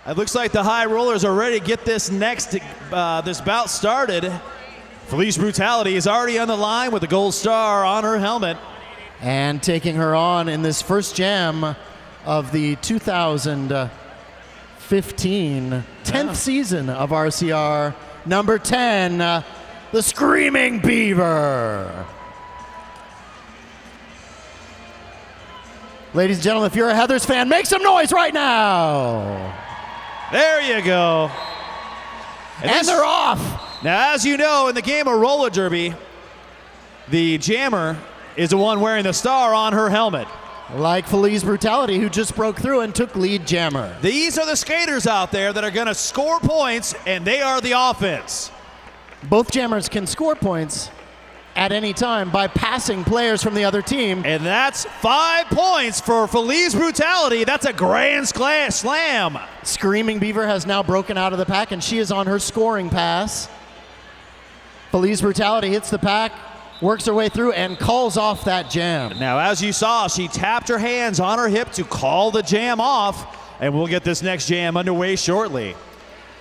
It looks like the high rollers are ready to get this this bout started. Felice Brutality is already on the line with the gold star on her helmet. And taking her on in this first jam of the 2015 10th season of RCR, number 10, the Screaming Beaver. Ladies and gentlemen, if you're a Heathers fan, make some noise right now. There you go. And they're off. Now, as you know, in the game of roller derby, the jammer is the one wearing the star on her helmet. Like Felice Brutality, who just broke through and took lead jammer. These are the skaters out there that are going to score points, and they are the offense. Both jammers can score points at any time by passing players from the other team. And that's 5 points for Felice Brutality. That's a grand slam. Screaming Beaver has now broken out of the pack, and she is on her scoring pass. Felice Brutality hits the pack, works her way through, and calls off that jam. Now, as you saw, she tapped her hands on her hip to call the jam off, and we'll get this next jam underway shortly.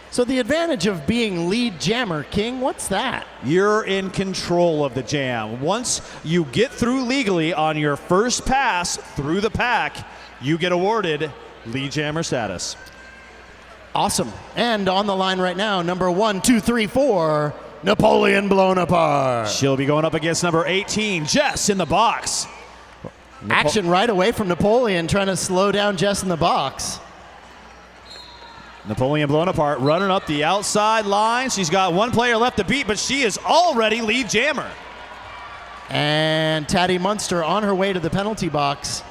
So the advantage of being lead jammer, King, what's that? You're in control of the jam. Once you get through legally on your first pass through the pack, you get awarded lead jammer status. Awesome. And on the line right now, number 1, 2, 3, 4, Napoleon blown apart. She'll be going up against number 18, Jess in the box. Action right away from Napoleon, trying to slow down Jess in the box. Napoleon blown apart, running up the outside line. She's got one player left to beat, but she is already lead jammer. And Taddy Munster on her way to the penalty box.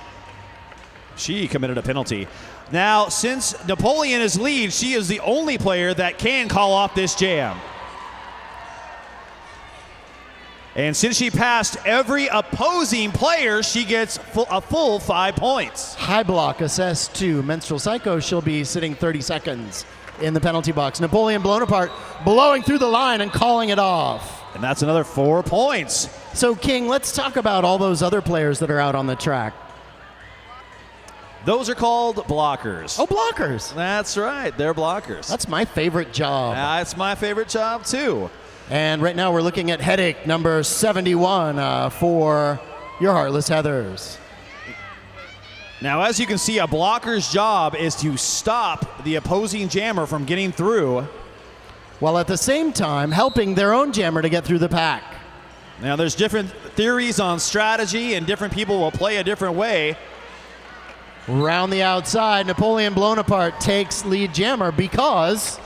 She committed a penalty. Now, since Napoleon is lead, she is the only player that can call off this jam. And since she passed every opposing player, she gets a full 5 points. High block assessed to Menstrual Psycho. She'll be sitting 30 seconds in the penalty box. Napoleon blown apart, blowing through the line and calling it off. And that's another 4 points. So, King, let's talk about all those other players that are out on the track. Those are called blockers. Oh, blockers. That's right. They're blockers. That's my favorite job. That's my favorite job, too. And right now we're looking at headache number 71 for your Heartless Heathers. Now, as you can see, a blocker's job is to stop the opposing jammer from getting through, while at the same time helping their own jammer to get through the pack. Now, there's different theories on strategy, and different people will play a different way. Round the outside, Napoleon blown apart takes lead jammer because,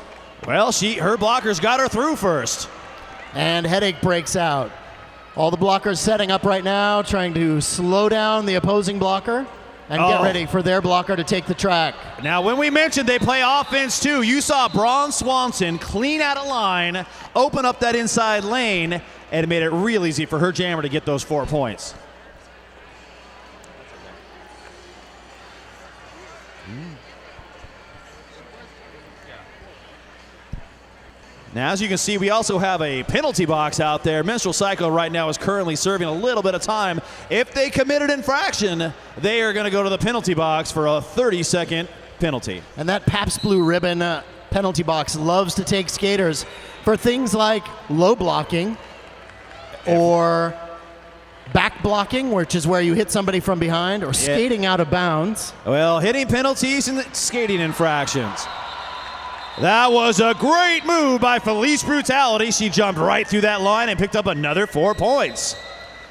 well, her blockers got her through first. And headache breaks out. All the blockers setting up right now, trying to slow down the opposing blocker and get ready for their blocker to take the track. Now, when we mentioned they play offense too, you saw Braun Swanson clean out of line, open up that inside lane, and it made it real easy for her jammer to get those 4 points. Now, as you can see, we also have a penalty box out there. Menstrual Psycho right now is currently serving a little bit of time. If they commit an infraction, they are going to go to the penalty box for a 30-second penalty. And that Pabst Blue Ribbon penalty box loves to take skaters for things like low blocking or back blocking, which is where you hit somebody from behind, or skating out of bounds. Well, hitting penalties and skating infractions. That was a great move by Felice Brutality. She jumped right through that line and picked up another 4 points.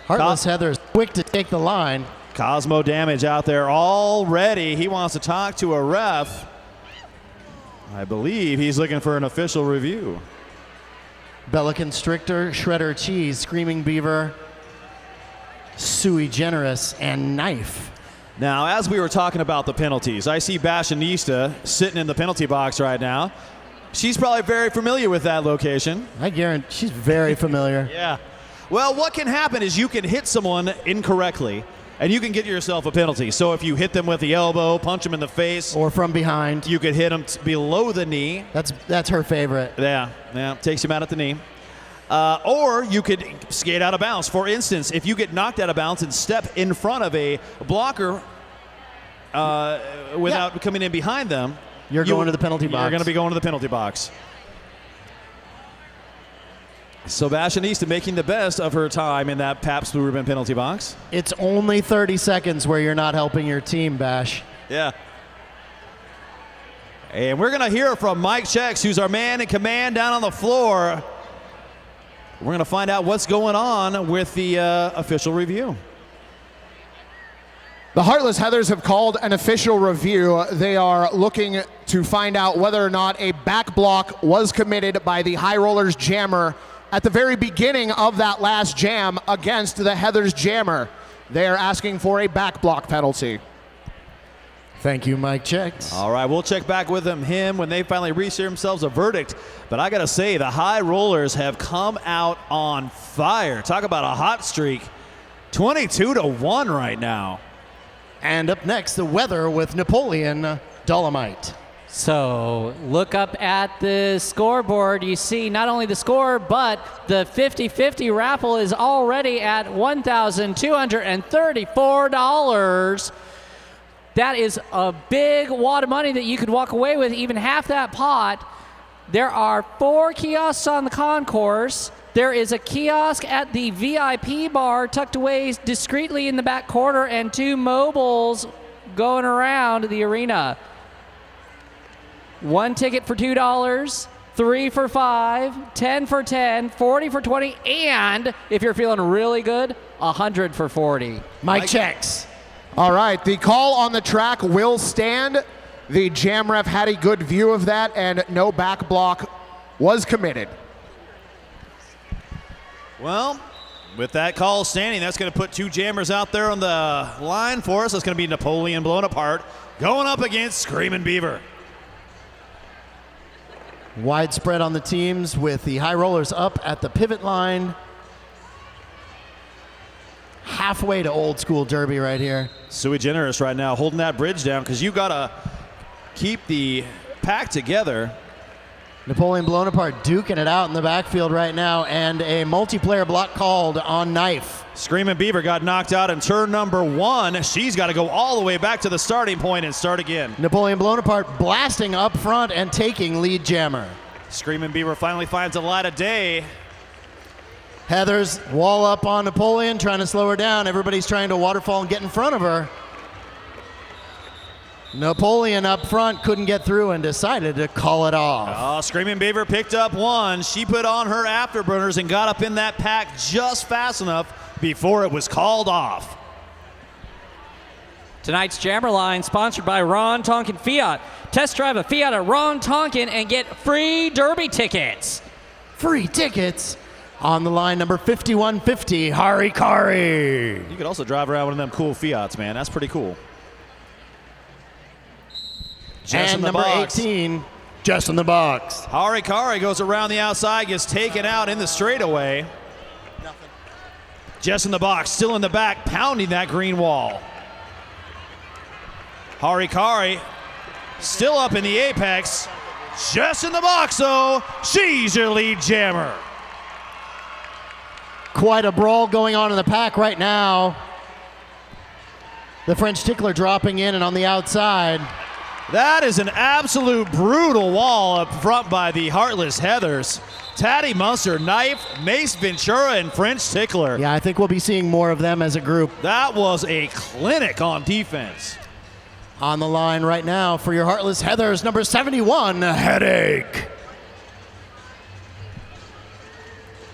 Heartless Heathers quick to take the line. Cosmo Damage out there already. He wants to talk to a ref. I believe he's looking for an official review. Bella Constrictor, Shredder Cheese, Screaming Beaver, Sui Generous, and Knife. Now, as we were talking about the penalties, I see Bashanista sitting in the penalty box right now. She's probably very familiar with that location. I guarantee she's very familiar. Yeah. Well, what can happen is you can hit someone incorrectly, and you can get yourself a penalty. So if you hit them with the elbow, punch them in the face, or from behind, you could hit them below the knee. That's her favorite. Yeah, takes him out at the knee. Or you could skate out of bounds. For instance, if you get knocked out of bounds and step in front of a blocker without coming in behind them, You're going to the penalty box. You're going to be going to the penalty box. Sebastian Easton making the best of her time in that Pabst Blue Ribbon penalty box. It's only 30 seconds where you're not helping your team, Bash. Yeah. And we're going to hear from Mike Chex, who's our man in command down on the floor. We're going to find out what's going on with the official review. The Heartless Heathers have called an official review. They are looking to find out whether or not a back block was committed by the High Rollers jammer at the very beginning of that last jam against the Heathers jammer. They are asking for a back block penalty. Thank you, Mike Chex. All right, we'll check back with him when they finally reach themselves a verdict. But I got to say, the High Rollers have come out on fire. Talk about a hot streak. 22-1 right now. And up next, the weather with Napoleon Dolomite. So look up at the scoreboard. You see not only the score, but the 50-50 raffle is already at $1,234. That is a big wad of money that you could walk away with, even half that pot. There are 4 kiosks on the concourse. There is a kiosk at the VIP bar tucked away discreetly in the back corner, and 2 mobiles going around the arena. 1 ticket for $2, 3 for $5, 10 for $10, 40 for $20, and if you're feeling really good, 100 for $40. Mike Chex. All right, the call on the track will stand. The jam ref had a good view of that, and no back block was committed. Well, with that call standing, that's going to put 2 jammers out there on the line for us. That's going to be Napoleon blown apart, going up against Screamin' Beaver. Widespread on the teams with the High Rollers up at the pivot line. Halfway to old school derby right here. Sui Generous right now holding that bridge down because you got to keep the pack together. Napoleon blown apart, duking it out in the backfield right now, and a multiplayer block called on Knife. Screamin' Beaver got knocked out in turn number 1. She's got to go all the way back to the starting point and start again. Napoleon blown apart, blasting up front and taking lead jammer. Screamin' Beaver finally finds the light of day. Heathers wall up on Napoleon, trying to slow her down. Everybody's trying to waterfall and get in front of her. Napoleon up front couldn't get through and decided to call it off. Oh, Screamin' Beaver picked up 1. She put on her afterburners and got up in that pack just fast enough before it was called off. Tonight's Jammer Line sponsored by Ron Tonkin Fiat. Test drive a Fiat at Ron Tonkin and get free Derby tickets. Free tickets on the line, number 5150, Harikari. You could also drive around one of them cool Fiats, man. That's pretty cool. Jess And in the number box. 18, Jess in the box. Harikari goes around the outside, gets taken out in the straightaway. Jess in the box, still in the back, pounding that green wall. Harikari still up in the apex. Jess in the box, though. She's your lead jammer. Quite a brawl going on in the pack right now. The French tickler dropping in and on the outside. That is an absolute brutal wall up front by the Heartless Heathers. Taddy Munster, Knife, Mace Ventura, and French Tickler. Yeah, I think we'll be seeing more of them as a group. That was a clinic on defense. On the line right now for your Heartless Heathers, number 71, Headache.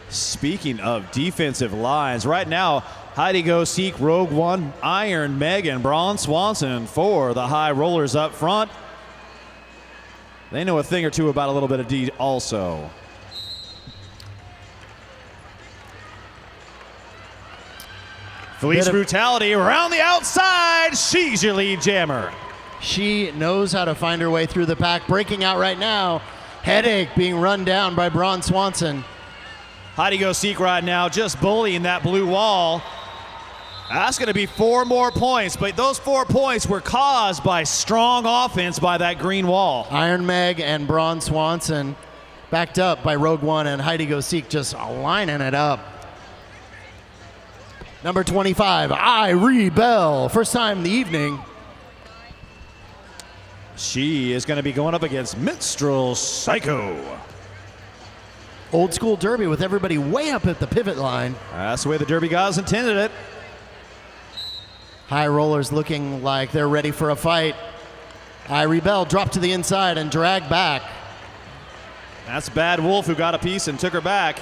Speaking of defensive lines, right now, Heidi Go Seek, Rogue One, Iron Meg, and Braun Swanson for the High Rollers up front. They know a thing or two about a little bit of D also. Felice Brutality around the outside. She's your lead jammer. She knows how to find her way through the pack. Breaking out right now. Headache being run down by Braun Swanson. Heidi Go Seek right now just bullying that blue wall. That's going to be 4 more points, but those 4 points were caused by strong offense by that green wall. Iron Meg and Braun Swanson backed up by Rogue One and Heidi Go Seek just lining it up. Number 25, I Rebel. First time in the evening. She is going to be going up against Minstrel Psycho. Old school derby with everybody way up at the pivot line. That's the way the Derby gods intended it. High rollers looking like they're ready for a fight. Irie Bell dropped to the inside and dragged back. That's Bad Wolf who got a piece and took her back.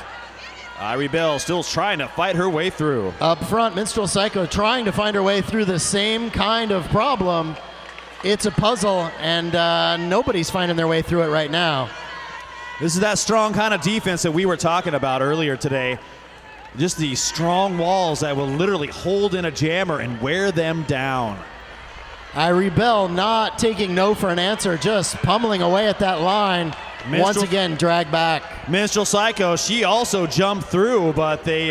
Irie Bell still trying to fight her way through. Up front, Minstrel Psycho trying to find her way through the same kind of problem. It's a puzzle, and nobody's finding their way through it right now. This is that strong kind of defense that we were talking about earlier today. Just these strong walls that will literally hold in a jammer and wear them down. Irie Bell not taking no for an answer, just pummeling away at that line. Once again, dragged back. Minstrel Psycho, she also jumped through, but they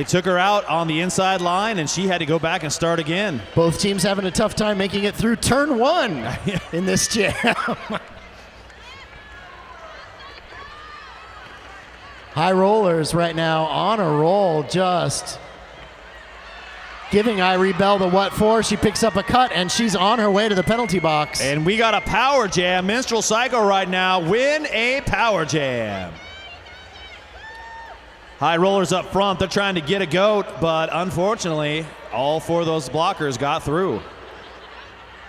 took her out on the inside line, and she had to go back and start again. Both teams having a tough time making it through turn one in this jam. High rollers right now on a roll, just giving Irie Bell the what for. She picks up a cut, and she's on her way to the penalty box. And we got a power jam. Minstrel Psycho right now win a power jam. High rollers up front. They're trying to get a goat, but unfortunately, all four of those blockers got through.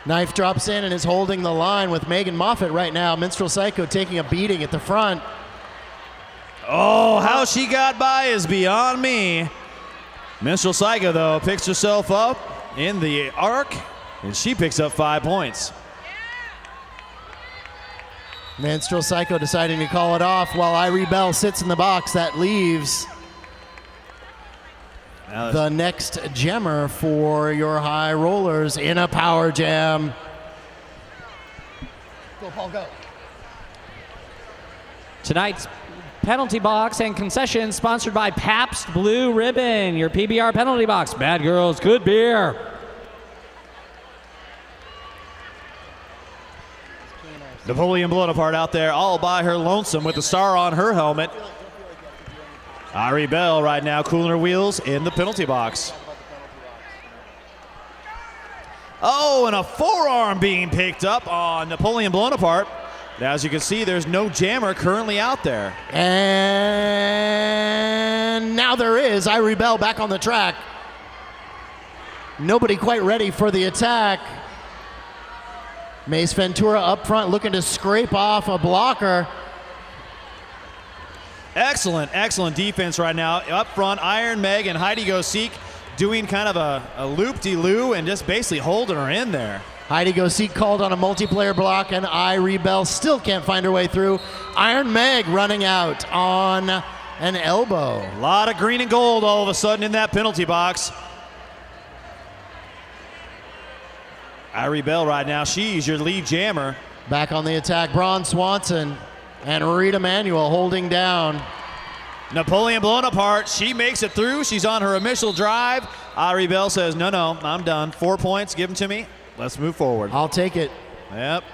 Knife drops in and is holding the line with Megan Moffat right now. Minstrel Psycho taking a beating at the front. Oh, how she got by is beyond me. Minstrel Psycho, though, picks herself up in the arc, and she picks up 5 points. Minstrel Psycho deciding to call it off while Irie Bell sits in the box. That leaves the next jammer for your high rollers in a power jam. Go, Paul, go. Tonight's penalty box and concession sponsored by Pabst Blue Ribbon, your PBR penalty box. Bad girls, good beer. Napoleon Bonaparte out there all by her lonesome with the star on her helmet. Irie Bell right now cooling her wheels in the penalty box. Oh, and a forearm being picked up on Napoleon Bonaparte. As you can see, there's no jammer currently out there. And now there is. Irie Bell back on the track. Nobody quite ready for the attack. Mace Ventura up front looking to scrape off a blocker. Excellent, excellent defense right now. Up front, Iron Meg and Heidi Go Seek doing kind of a loop-de-loo and just basically holding her in there. Heidi Go Seek called on a multiplayer block, and Irie Bell still can't find her way through. Iron Meg running out on an elbow. A lot of green and gold all of a sudden in that penalty box. Irie Bell right now, she's your lead jammer. Back on the attack, Braun Swanson and Rita Manuel holding down. Napoleon Bonaparte, she makes it through. She's on her initial drive. Irie Bell says, no, I'm done. 4 points, give them to me. Let's move forward. I'll take it. Yep.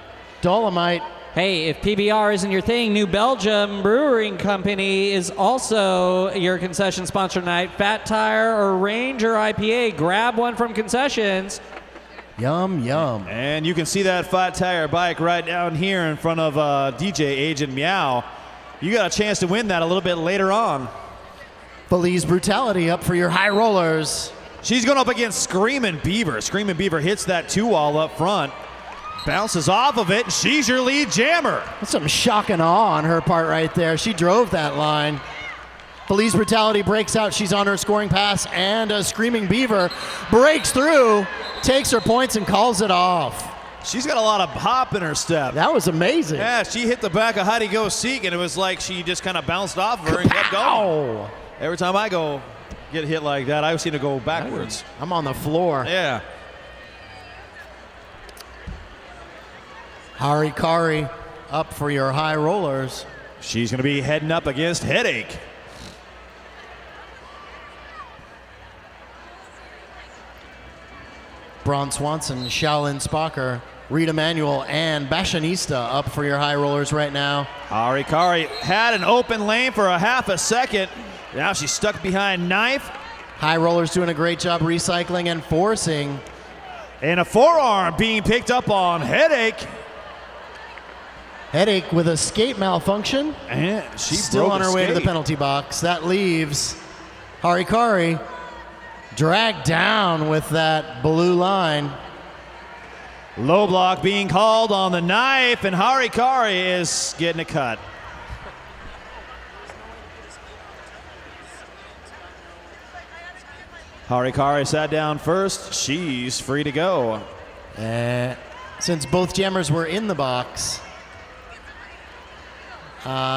Dolomite. Hey, if PBR isn't your thing, New Belgium Brewing Company is also your concession sponsor tonight. Fat Tire or Ranger IPA, grab one from concessions. Yum, yum. And you can see that Fat Tire bike right down here in front of DJ Agent Meow. You got a chance to win that a little bit later on. Belize Brutality up for your high rollers. She's going up against Screamin' Beaver. Screamin' Beaver hits that 2-wall up front, bounces off of it, and she's your lead jammer. That's some shock and awe on her part right there. She drove that line. Belize Brutality breaks out. She's on her scoring pass, and a Screaming Beaver breaks through, takes her points, and calls it off. She's got a lot of hop in her step. That was amazing. Yeah, she hit the back of Heidi Go Seek, and it was like she just kind of bounced off of her and kept going. Every time I get hit like that, I seem to go backwards. I'm on the floor. Yeah. Harikari up for your high rollers. She's going to be heading up against Headache. Braun Swanson, Shaolin Spocker, Rita Manuel, and Bashanista up for your high rollers right now. Harikari had an open lane for a half a second. Now she's stuck behind Knife. High rollers doing a great job recycling and forcing And a forearm being picked up on Headache. Headache with a skate malfunction. And she Still broke on a her way to the skate. penalty box. That leaves Harikari dragged down with that blue line. Low block being called on the knife, and Harikari is getting a cut. Harikari sat down first. She's free to go. Since both jammers were in the box,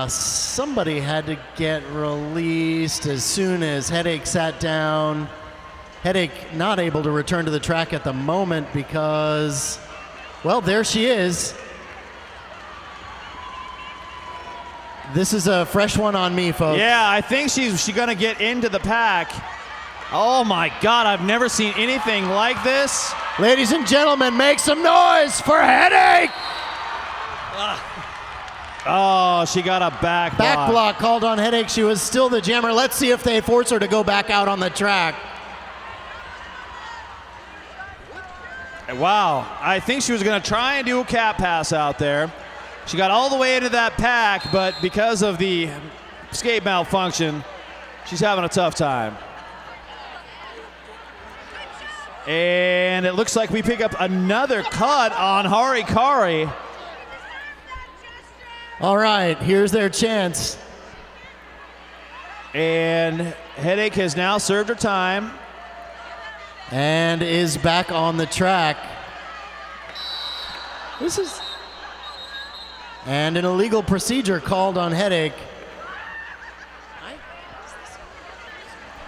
somebody had to get released as soon as Headache sat down. Headache not able to return to the track at the moment because, well, there she is. This is a fresh one on me, folks. Yeah, I think she's gonna get into the pack. Oh my God, I've never seen anything like this. Ladies and gentlemen, make some noise for Headache! Oh, she got a back block. Back block called on Headache. She was still the jammer. Let's see if they force her to go back out on the track. Wow, I think she was gonna try and do a cap pass out there. She got all the way into that pack, but because of the skate malfunction, she's having a tough time. And it looks like we pick up another cut on Harikari. All right, here's their chance. And Headache has now served her time. And is back on the track. And an illegal procedure called on Headache.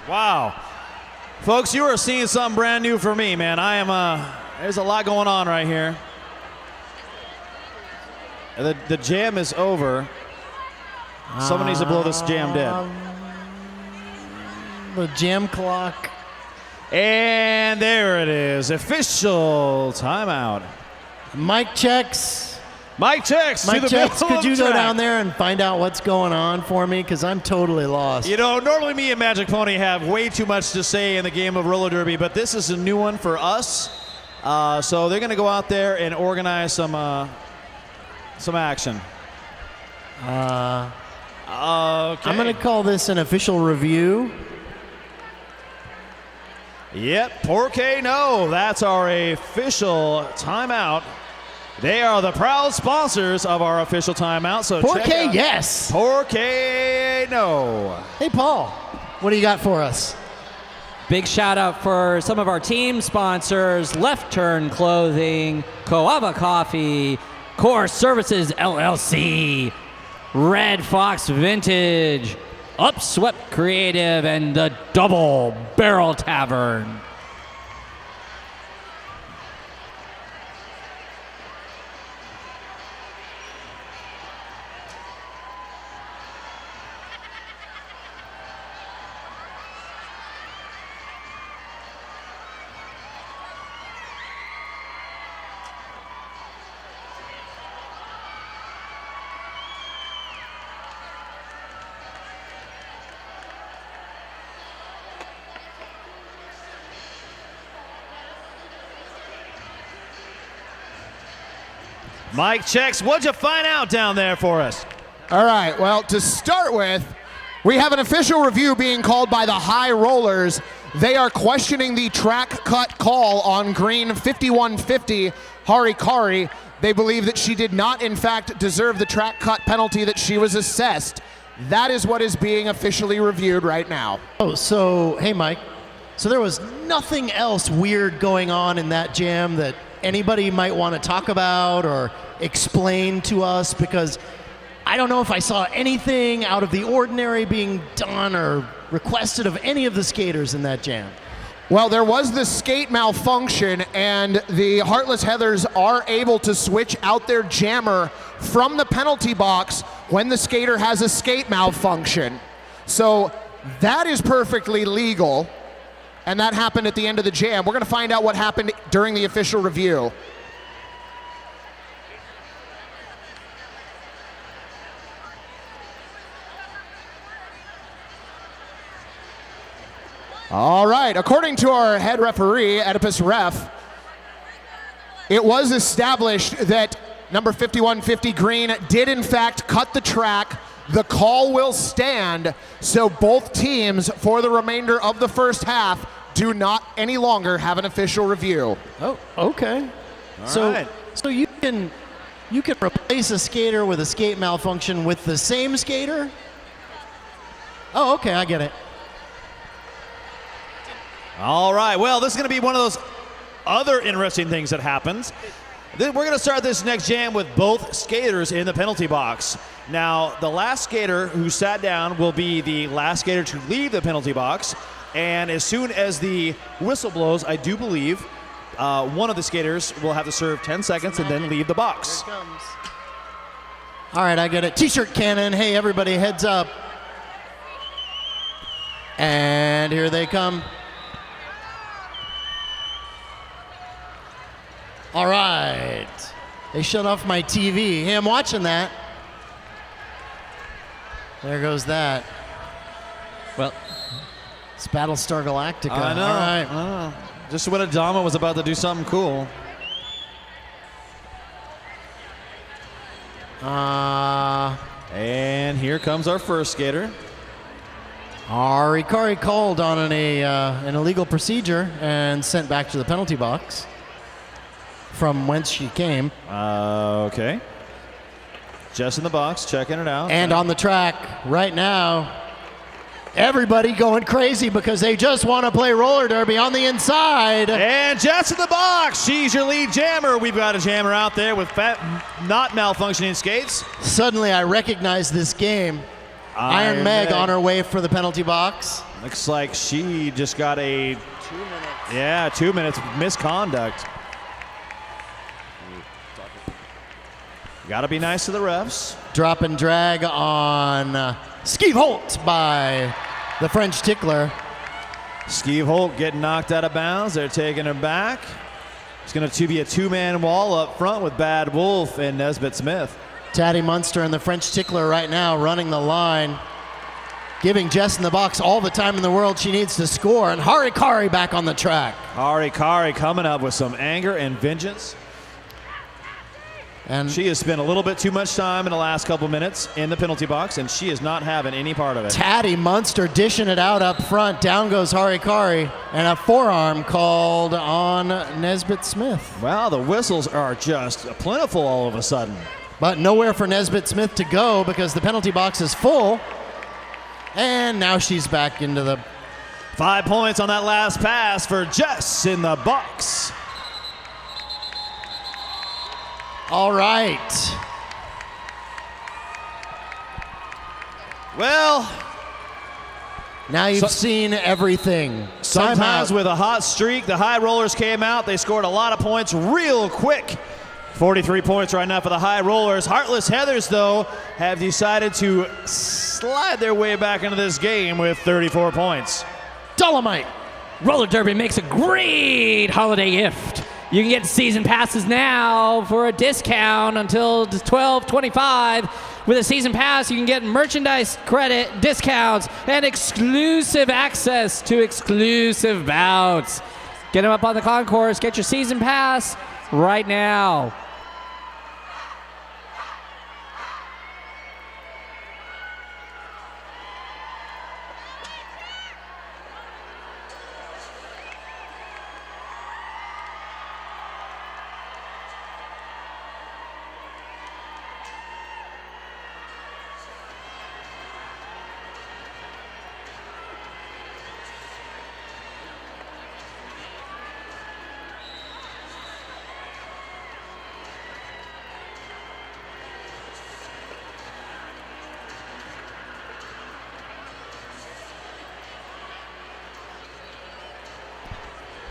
Wow. Folks, you are seeing something brand new for me, man. There's a lot going on right here. The jam is over. Someone needs to blow this jam dead. The jam clock. And there it is. Official timeout. Mic checks. Mike checks. Mike to the checks, middle could of you the go track. down there and find out what's going on for me? Because I'm totally lost. You know, normally me and Magic Pony have way too much to say in the game of roller derby, but this is a new one for us. So they're going to go out there and organize some action. Okay. I'm going to call this an official review. Yep, Porque no. That's our official timeout. They are the proud sponsors of our official timeout. So check Porque, out yes. Porque no. Hey, Paul, what do you got for us? Big shout out for some of our team sponsors: Left Turn Clothing, Coava Coffee, Core Services LLC, Red Fox Vintage, Upswept Creative, and the Double Barrel Tavern. Mike checks. What'd you find out down there for us? All right, well, to start with, we have an official review being called by the High Rollers. They are questioning the track cut call on green 5150 Harikari. They believe that she did not, in fact, deserve the track cut penalty that she was assessed. That is what is being officially reviewed right now. Oh, so, hey, Mike. So there was nothing else weird going on in that jam that anybody might want to talk about or explain to us? Because I don't know if I saw anything out of the ordinary being done or requested of any of the skaters in that jam. Well, there was the skate malfunction, and the Heartless Heathers are able to switch out their jammer from the penalty box when the skater has a skate malfunction. So that is perfectly legal, and that happened at the end of the jam. We're going to find out what happened during the official review. All right, according to our head referee, Oedipus Ref, it was established that number 5150 green did in fact cut the track. The call will stand, so both teams for the remainder of the first half do not any longer have an official review. Oh, okay. right. So you can replace a skater with a skate malfunction with the same skater? Oh, okay, I get it. All right, well, this is going to be one of those other interesting things that happens. Then we're going to start this next jam with both skaters in the penalty box. Now, the last skater who sat down will be the last skater to leave the penalty box. And as soon as the whistle blows, I do believe one of the skaters will have to serve 10 seconds and then leave the box. Here it comes. All right, I get it. T-shirt cannon. Hey, everybody, heads up. And here they come. All right. They shut off my TV. Hey, I'm watching that. There goes that. Well, It's Battlestar Galactica. I know. All right. I know. Just when Adama was about to do something cool. And here comes our first skater. Arikari called on an illegal procedure and sent back to the penalty box from whence she came. Okay. Just in the box, checking it out. And on the track right now, everybody going crazy because they just want to play roller derby on the inside. And Jess in the box. She's your lead jammer. We've got a jammer out there with not malfunctioning skates. Suddenly I recognize this game. Iron Meg on her way for the penalty box. Looks like she just got a 2 minutes. Yeah, 2 minutes misconduct. Got to be nice to the refs. Drop and drag on Skeeve Holt by the French tickler. Skeeve Holt getting knocked out of bounds. They're taking her back. It's going to be a two-man wall up front with Bad Wolf and Nesbitt Smith. Taddy Munster and the French tickler right now running the line, giving Jess in the box all the time in the world she needs to score. And Harikari back on the track. Harikari coming up with some anger and vengeance. And She has spent a little bit too much time in the last couple minutes in the penalty box, and she is not having any part of it. Taddy Munster dishing it out up front. Down goes Harikari, and a forearm called on Nesbitt Smith. Wow, the whistles are just plentiful all of a sudden. But nowhere for Nesbitt Smith to go because the penalty box is full. And now she's back into the... 5 points on that last pass for Jess in the box. All right. Well, Now you've seen everything. sometimes Timeout. with a hot streak, the High Rollers came out. They scored a lot of points real quick. 43 points right now for the High Rollers. Heartless Heathers, though, have decided to slide their way back into this game with 34 points. Dolomite. roller derby makes a great holiday gift. You can get season passes now for a discount until 12/25. With a season pass, you can get merchandise credit, discounts, and exclusive access to exclusive bouts. Get them up on the concourse. Get your season pass right now.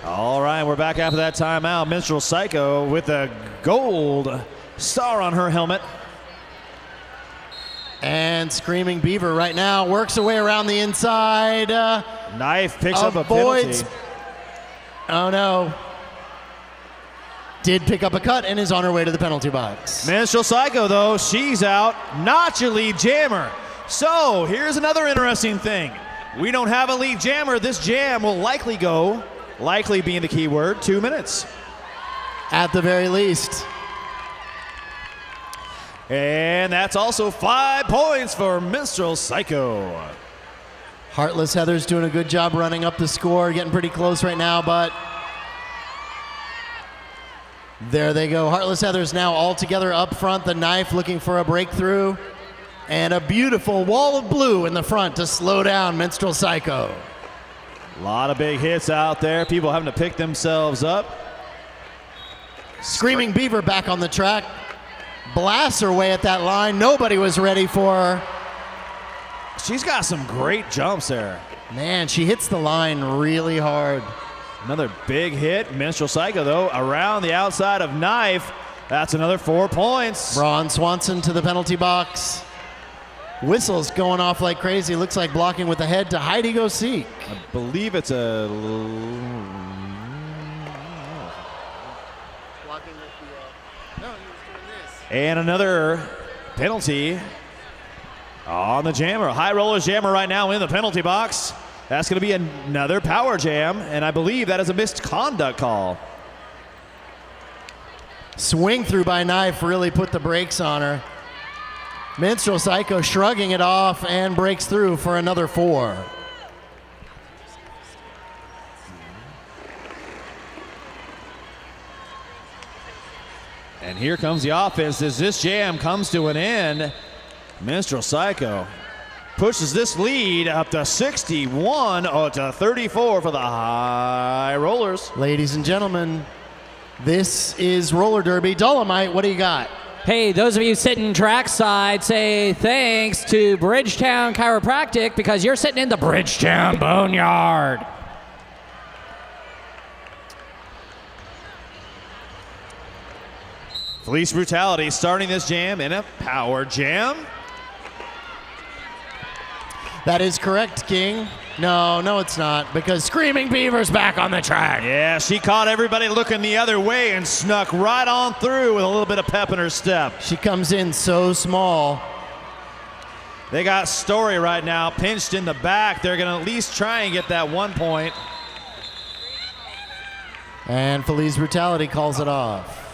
All right, we're back after that timeout. Minstrel Psycho with a gold star on her helmet. And Screaming Beaver right now works her way around the inside. Knife picks up a Avoids. penalty. Oh no. Did pick up a cut and is on her way to the penalty box. Minstrel Psycho, though, she's out. Not your lead jammer. So here's another interesting thing. We don't have a lead jammer. This jam will likely go, likely being the key word, 2 minutes. At the very least. And that's also 5 points for Minstrel Psycho. Heartless Heather's doing a good job running up the score, getting pretty close right now, but there they go. Heartless Heather's now all together up front, the knife looking for a breakthrough, and a beautiful wall of blue in the front to slow down Minstrel Psycho. A lot of big hits out there. People having to pick themselves up. Screaming Beaver back on the track. Blasts her way at that line. Nobody was ready for her. She's got some great jumps there. Man, she hits the line really hard. Another big hit. Minstrel Psycho, though, around the outside of Knife. That's another 4 points. Braun Swanson to the penalty box. Whistles going off like crazy. Looks like blocking with the head to Heidi Go Seek. I believe it's a... And another penalty on the jammer. High Rollers jammer right now in the penalty box. That's going to be another power jam, and I believe that is a misconduct call. Swing through by Knife really put the brakes on her. Minstrel Psycho shrugging it off and breaks through for another 4. And here comes the offense as this jam comes to an end. Minstrel Psycho pushes this lead up to 61 to 34 for the High Rollers. Ladies and gentlemen, this is Roller Derby. Dolomite, what do you got? Hey, those of you sitting trackside, say thanks to Bridgetown Chiropractic because you're sitting in the Bridgetown Boneyard. Police Brutality starting this jam in a power jam. That is correct, King. No, it's not, because Screaming Beaver's back on the track. Yeah, she caught everybody looking the other way and snuck right on through with a little bit of pep in her step. She comes in so small. They got Story right now pinched in the back. They're going to at least try and get that 1 point. And Felice Brutality calls it off.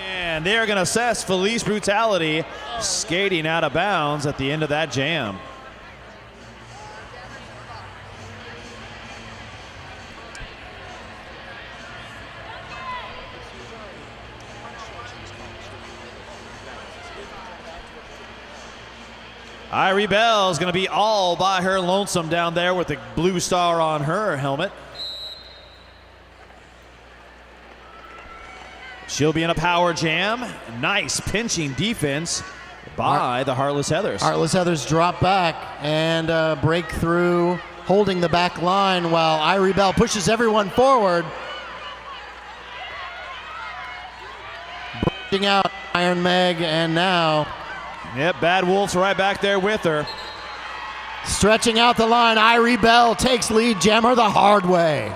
And they're going to assess Felice Brutality skating out of bounds at the end of that jam. Irie Bell is going to be all by her lonesome down there with the blue star on her helmet. She'll be in a power jam. Nice pinching defense by the Heartless Heathers. Heartless Heathers drop back and break through, holding the back line while Irie Bell pushes everyone forward. Breaking out Iron Meg, and now Yep, Bad Wolf's right back there with her. stretching out the line. Irie Bell takes lead jammer the hard way.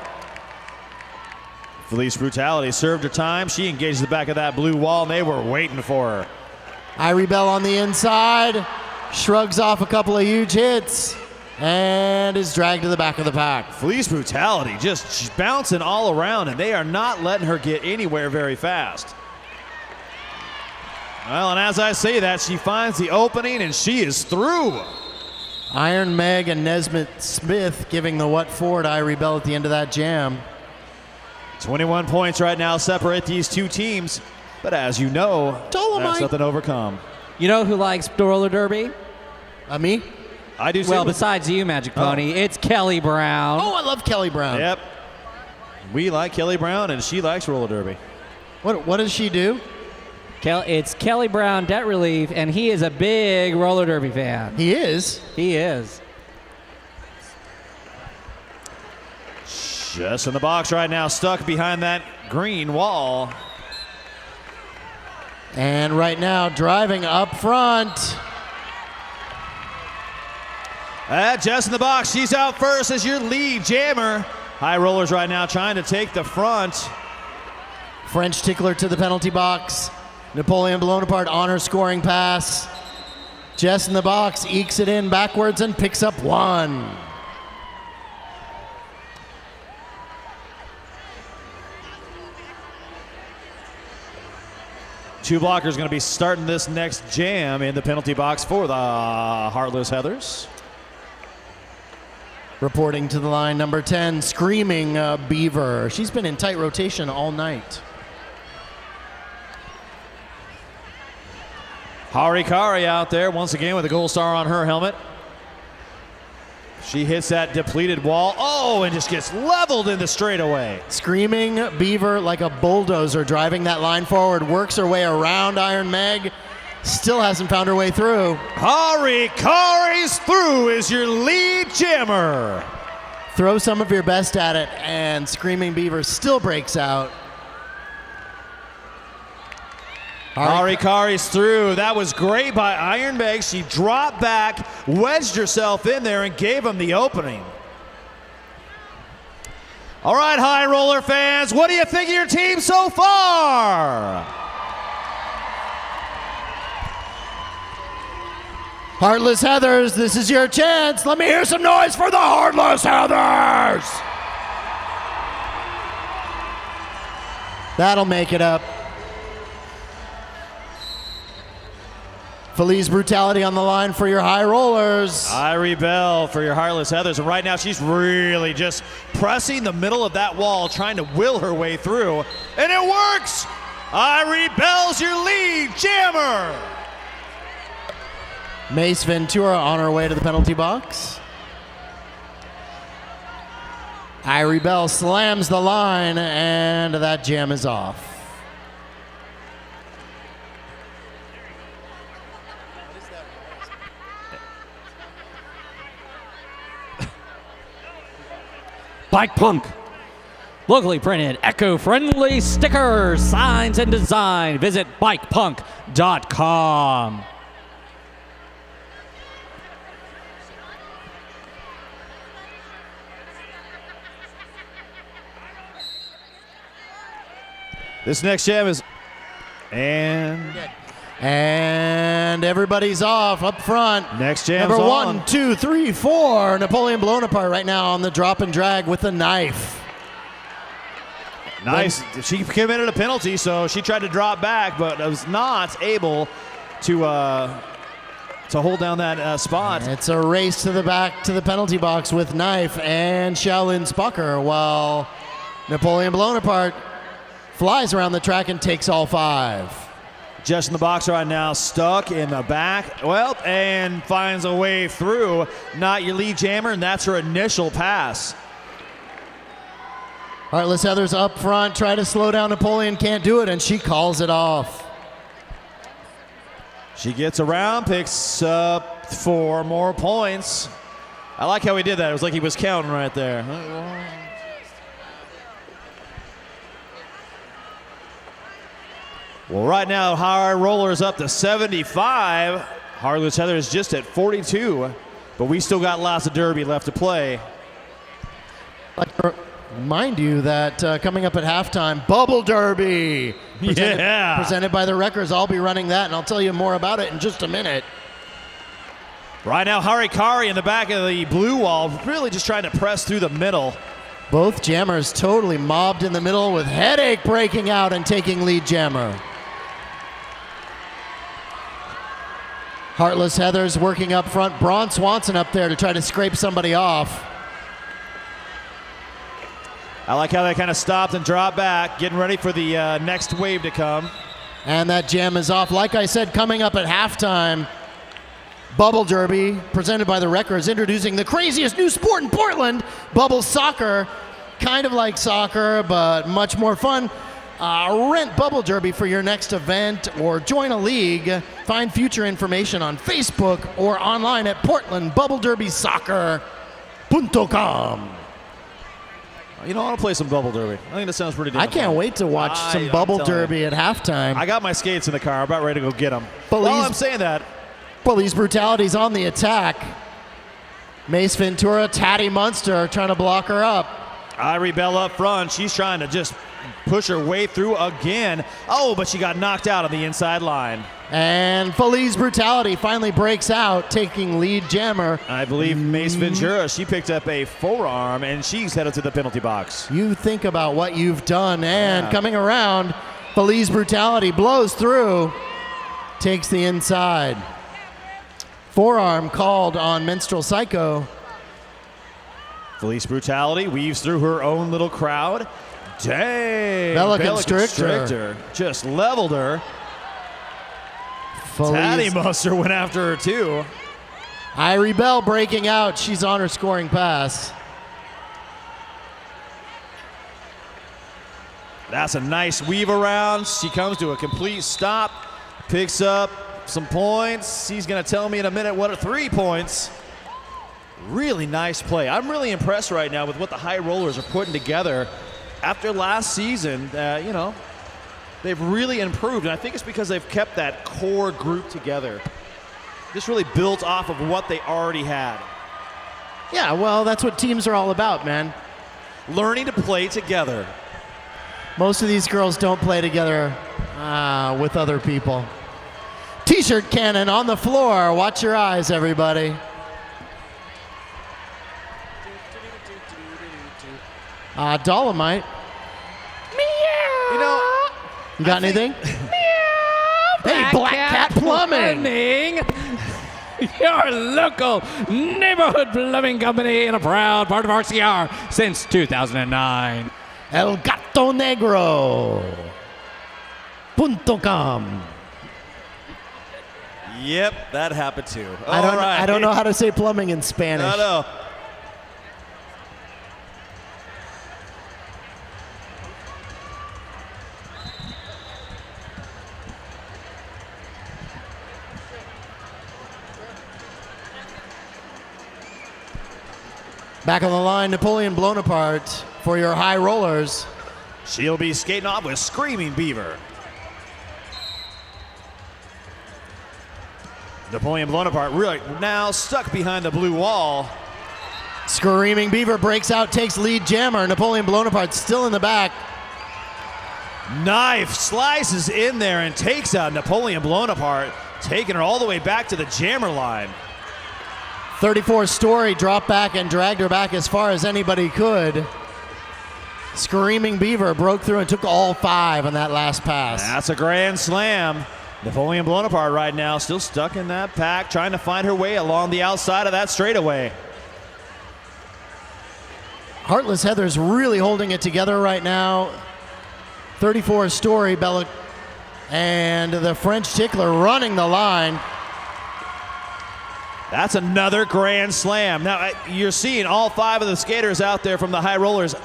Felice Brutality served her time. She engaged the back of that blue wall, and they were waiting for her. Irie Bell on the inside, shrugs off a couple of huge hits, and is dragged to the back of the pack. Felice Brutality just bouncing all around, and they are not letting her get anywhere very fast. Well, and as I say that, she finds the opening, and she is through. Iron Meg and Nesmith Smith giving the what for to Irie Bell at the end of that jam. 21 points right now separate these two teams. But as you know, Dolomite. that's nothing to overcome. You know who likes roller derby? Me? I do. Well, too. besides you, Magic Pony, it's Kelly Brown. Oh, I love Kelly Brown. Yep. We like Kelly Brown, and she likes roller derby. What does she do? It's Kelly Brown Debt Relief, and he is a big roller derby fan. He is. He is. Just in the box right now, stuck behind that green wall. And right now, driving up front. Just in the box, she's out first as your lead jammer. High Rollers right now trying to take the front. French Tickler to the penalty box. Napoleon Bonaparte on her scoring pass. Jess in the box, ekes it in backwards and picks up 1. Two blockers going to be starting this next jam in the penalty box for the Heartless Heathers. Reporting to the line, number 10, Screaming Beaver. She's been in tight rotation all night. Harikari out there once again with a gold star on her helmet. She hits that depleted wall. Oh, and just gets leveled in the straightaway. Screaming Beaver like a bulldozer driving that line forward, works her way around Iron Meg, still hasn't found her way through. Harikari's through is your lead jammer. Throw some of your best at it, and Screaming Beaver still breaks out. Harikari's through. That was great by Iron Meg. She dropped back, wedged herself in there, and gave him the opening. All right, High Roller fans, what do you think of your team so far? Heartless Heathers, this is your chance. Let me hear some noise for the Heartless Heathers. That'll make it up. Feliz Brutality on the line for your High Rollers. I rebel for your Heartless Heathers. And right now she's really just pressing the middle of that wall, trying to will her way through. And it works! I rebel's your lead jammer. Mace Ventura on her way to the penalty box. I Rebel slams the line, and that jam is off. Bike Punk. Locally printed, eco-friendly stickers, signs, and design. Visit bikepunk.com. This next jam is... And everybody's off up front. Next jam's Number on. 1, 2, 3, 4. Napoleon blown apart right now on the drop and drag with a knife. Nice. She committed a penalty, so she tried to drop back, but was not able to hold down that spot. It's a race to the back to the penalty box with knife and Shaolin Spucker, while Napoleon blown apart flies around the track and takes all 5. Just in the box right now, stuck in the back. Well, and finds a way through. Not your lead jammer, and that's her initial pass. Heartless Heathers up front, try to slow down Napoleon, can't do it, and she calls it off. She gets around, picks up 4 more points. I like how he did that. It was like he was counting right there. Well, right now, High Roller's up to 75. Heartless Heather is just at 42, but we still got lots of derby left to play. Mind you that coming up at halftime, Bubble Derby. Presented by the Wreckers. I'll be running that, and I'll tell you more about it in just a minute. Right now, Harikari in the back of the blue wall, really just trying to press through the middle. Both jammers totally mobbed in the middle with Headache breaking out and taking lead jammer. Heartless Heathers working up front. Braun Swanson up there to try to scrape somebody off. I like how they kind of stopped and dropped back, getting ready for the next wave to come. And that jam is off. Like I said, coming up at halftime, Bubble Derby, presented by the Wreckers, introducing the craziest new sport in Portland, Bubble Soccer. Kind of like soccer, but much more fun. Rent Bubble Derby for your next event or join a league. Find future information on Facebook or online at portlandbubbledarbysoccer.com. You know, I want to play some Bubble Derby. I think that sounds pretty damn I can't fun. wait to watch some I'm Bubble telling Derby you. at halftime. I got my skates in the car. I'm about ready to go get them. Police- While I'm saying that, Police Brutality's on the attack. Mace Ventura, Tatty Munster trying to block her up. I Rebel up front. She's trying to just push her way through again. Oh, but she got knocked out on the inside line. And Feliz Brutality finally breaks out, taking lead jammer. I believe Mace Ventura, she picked up a forearm, and she's headed to the penalty box. You think about what you've done, and coming around, Feliz Brutality blows through, takes the inside. Forearm called on Minstrel Psycho. Felice Brutality weaves through her own little crowd. Dang! Bella Constrictor. Just leveled her. Tatty Muster went after her too. Irie Bell breaking out. She's on her scoring pass. That's a nice weave around. She comes to a complete stop, picks up some points. He's going to tell me in a minute what are 3 points. Really nice play. I'm really impressed right now with what the High Rollers are putting together. After last season, they've really improved, and I think it's because they've kept that core group together. Just really built off of what they already had. Yeah, well, that's what teams are all about, man. Learning to play together. Most of these girls don't play together with other people. T-shirt cannon on the floor. Watch your eyes, everybody. Dolomite. Meow. You know, You got anything? Hey, Black Cat Plumbing. Your local neighborhood plumbing company and a proud part of RCR since 2009. El Gato Negro. .com. Yep, that happened too. I don't know how to say plumbing in Spanish. No. Back on the line, Napoleon Bonaparte for your High Rollers. She'll be skating off with Screaming Beaver. Napoleon Bonaparte really now stuck behind the blue wall. Screaming Beaver breaks out, takes lead jammer. Napoleon Bonaparte still in the back. Knife slices in there and takes out Napoleon Bonaparte, taking her all the way back to the jammer line. 34 Story dropped back and dragged her back as far as anybody could. Screaming Beaver broke through and took all 5 on that last pass. That's a grand slam. Napoleon Bonaparte right now still stuck in that pack, trying to find her way along the outside of that straightaway. Heartless Heather's really holding it together right now. 34 Story, Bella, and the French Tickler running the line. That's another grand slam. Now, you're seeing all 5 of the skaters out there from the High Rollers.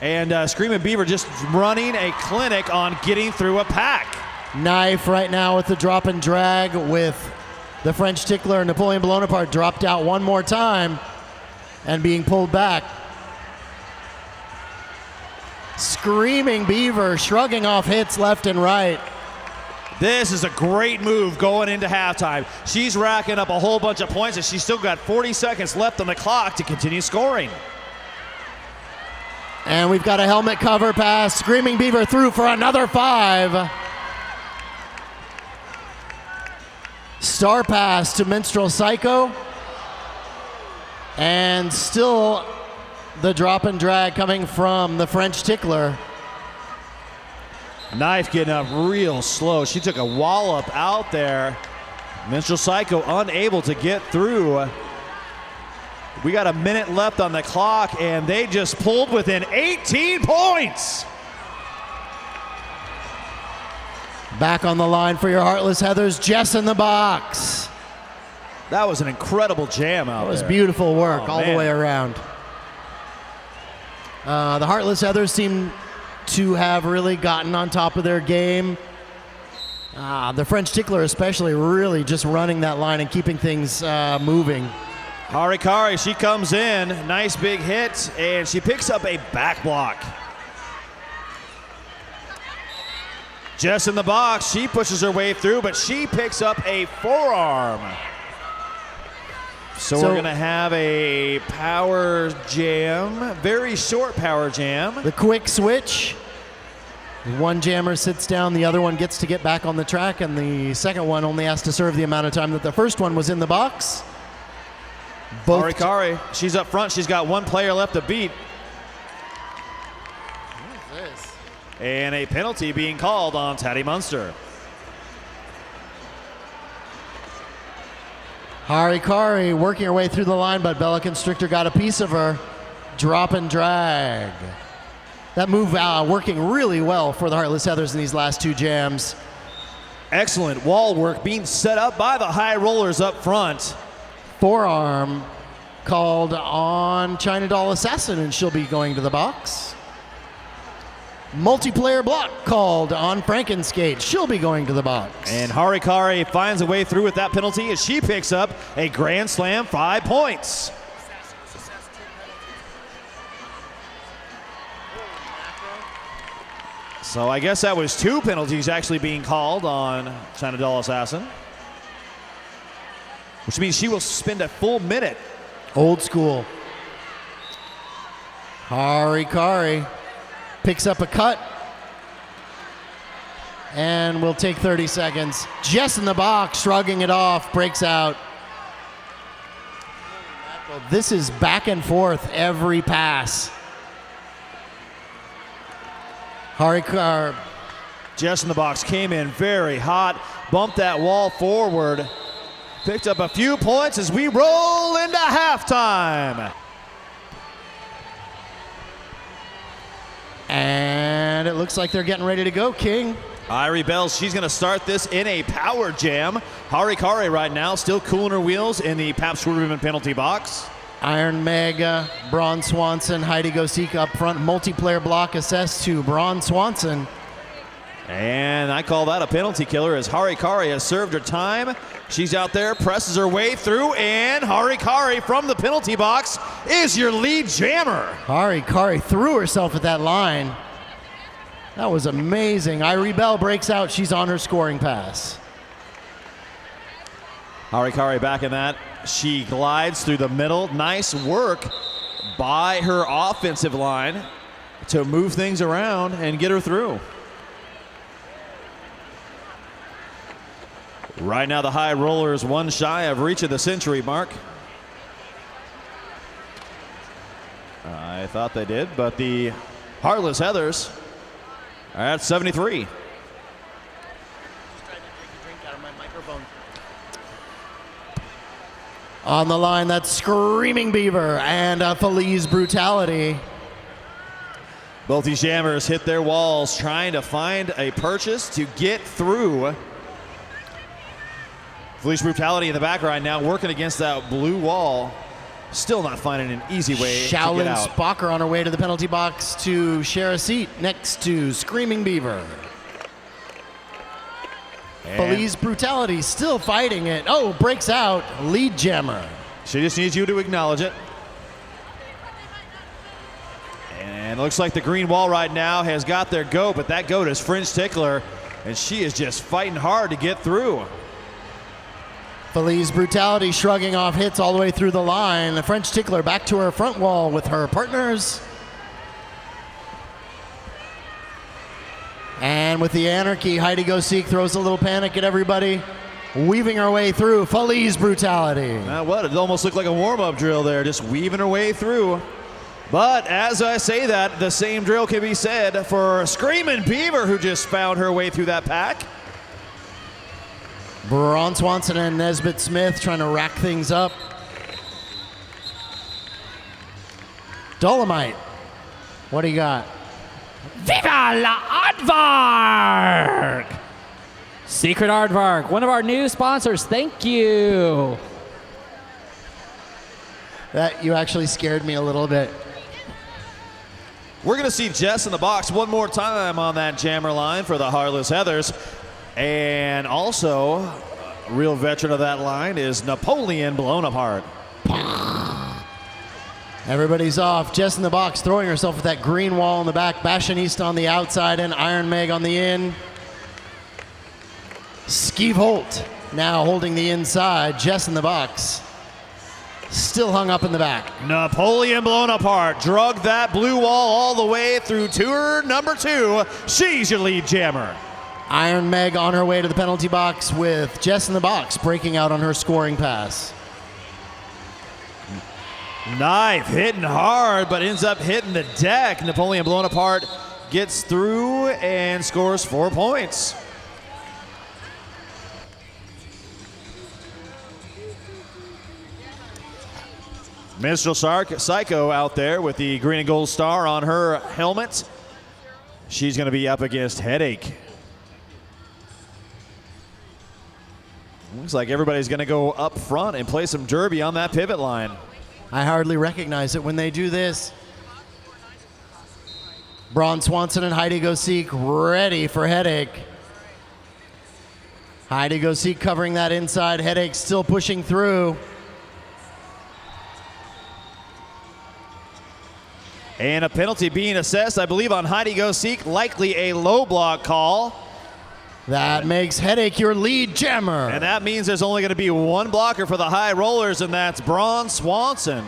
And Screaming Beaver just running a clinic on getting through a pack. Knife right now with the drop and drag with the French Tickler. Napoleon Bonaparte dropped out one more time and being pulled back. Screaming Beaver shrugging off hits left and right. This is a great move going into halftime. She's racking up a whole bunch of points, and she's still got 40 seconds left on the clock to continue scoring. And we've got a helmet cover pass. Screaming Beaver through for another 5. Star pass to Minstrel Psycho. And still the drop and drag coming from the French Tickler. Knife getting up real slow. She took a wallop out there. Minstrel Psycho unable to get through. We got a minute left on the clock, and they just pulled within 18 points. Back on the line for your Heartless Heathers, Jess in the box. That was an incredible jam out there. That was beautiful work all man. the way around. The Heartless Heathers seem to have really gotten on top of their game. The French Tickler especially really just running that line and keeping things moving. Harikari, she comes in, nice big hit, and she picks up a back block. Jess in the box, she pushes her way through, but she picks up a forearm. So we're gonna have a power jam, very short power jam. The quick switch. One jammer sits down, the other one gets to get back on the track, and the second one only has to serve the amount of time that the first one was in the box. Harikari, she's up front. She's got one player left to beat. And a penalty being called on Taddy Munster. Harikari working her way through the line, but Bella Constrictor got a piece of her. Drop and drag. That move working really well for the Heartless Heathers in these last two jams. Excellent wall work being set up by the High Rollers up front. Forearm called on China Doll Assassin, and she'll be going to the box. Multiplayer block called on Frankenskate. She'll be going to the box. And Harikari finds a way through with that penalty as she picks up a Grand Slam 5 points. So I guess that was 2 penalties actually being called on China Doll Assassin, which means she will spend a full minute. Old school. Harikari picks up a cut and will take 30 seconds. Jess in the box, shrugging it off, breaks out. This is back and forth every pass. Harikari. Jess in the box came in very hot, bumped that wall forward, picked up a few points as we roll into halftime. And it looks like they're getting ready to go, King. Irie Bells, she's going to start this in a power jam. Harikari right now still cooling her wheels in the Pabst Blue Ribbon penalty box. Iron Mega, Braun Swanson, Heidi Gosika up front. Multiplayer block assessed to Braun Swanson. And I call that a penalty killer as Harikari has served her time. She's out there, presses her way through, and Harikari from the penalty box is your lead jammer. Harikari threw herself at that line. That was amazing. Irie Bell breaks out. She's on her scoring pass. Harikari back in that. She glides through the middle. Nice work by her offensive line to move things around and get her through. Right now the High Rollers one shy of reaching the century mark. I thought they did, but the Heartless Heathers are at 73. On the line, that's Screaming Beaver and Feliz Brutality. Both these jammers hit their walls trying to find a purchase to get through. Feliz Brutality in the back right now working against that blue wall. Still not finding an easy way to get Shaolin out. Spocker on her way to the penalty box to share a seat next to Screaming Beaver. And Feliz Brutality still fighting it. Oh, breaks out. Lead jammer. she just needs you to acknowledge it. And it looks like the green wall right now has got their goat, but that goat is Fringe Tickler, and she is just fighting hard to get through. Feliz Brutality shrugging off hits all the way through the line. The French Tickler back to her front wall with her partners. And with the anarchy, Heidi Go Seek throws a little panic at everybody, weaving her way through. Feliz Brutality. Now what? It almost looked like a warm-up drill there, just weaving her way through. But as I say that, the same drill can be said for Screaming Beaver, who just found her way through that pack. Braun Swanson and Nesbitt Smith trying to rack things up. Dolomite, what do you got? Viva la Aardvark! Secret Aardvark, one of our new sponsors. Thank you. That you actually scared me a little bit. We're going to see Jess in the box one more time on that jammer line for the Heartless Heathers. And also, a real veteran of that line is Napoleon Blown Apart. Everybody's off. Jess in the box throwing herself at that green wall in the back. Bashanista on the outside and Iron Meg on the in. Skeeve Holt now holding the inside. Jess in the box. Still hung up in the back. Napoleon Blown Apart drug that blue wall all the way through tour number 2. She's your lead jammer. Iron Meg on her way to the penalty box with Jess in the box breaking out on her scoring pass. Knife hitting hard, but ends up hitting the deck. Napoleon Blown Apart gets through and scores 4 points. Minstrel Psycho out there with the green and gold star on her helmet. She's going to be up against Headache. Looks like everybody's going to go up front and play some derby on that pivot line. I hardly recognize it when they do this. Braun Swanson and Heidi Go Seek ready for Headache. Heidi Go Seek covering that inside. Headache still pushing through. And a penalty being assessed, I believe, on Heidi Go Seek. Likely a low block call. That makes Headache your lead jammer. And that means there's only going to be one blocker for the High Rollers, and that's Braun Swanson.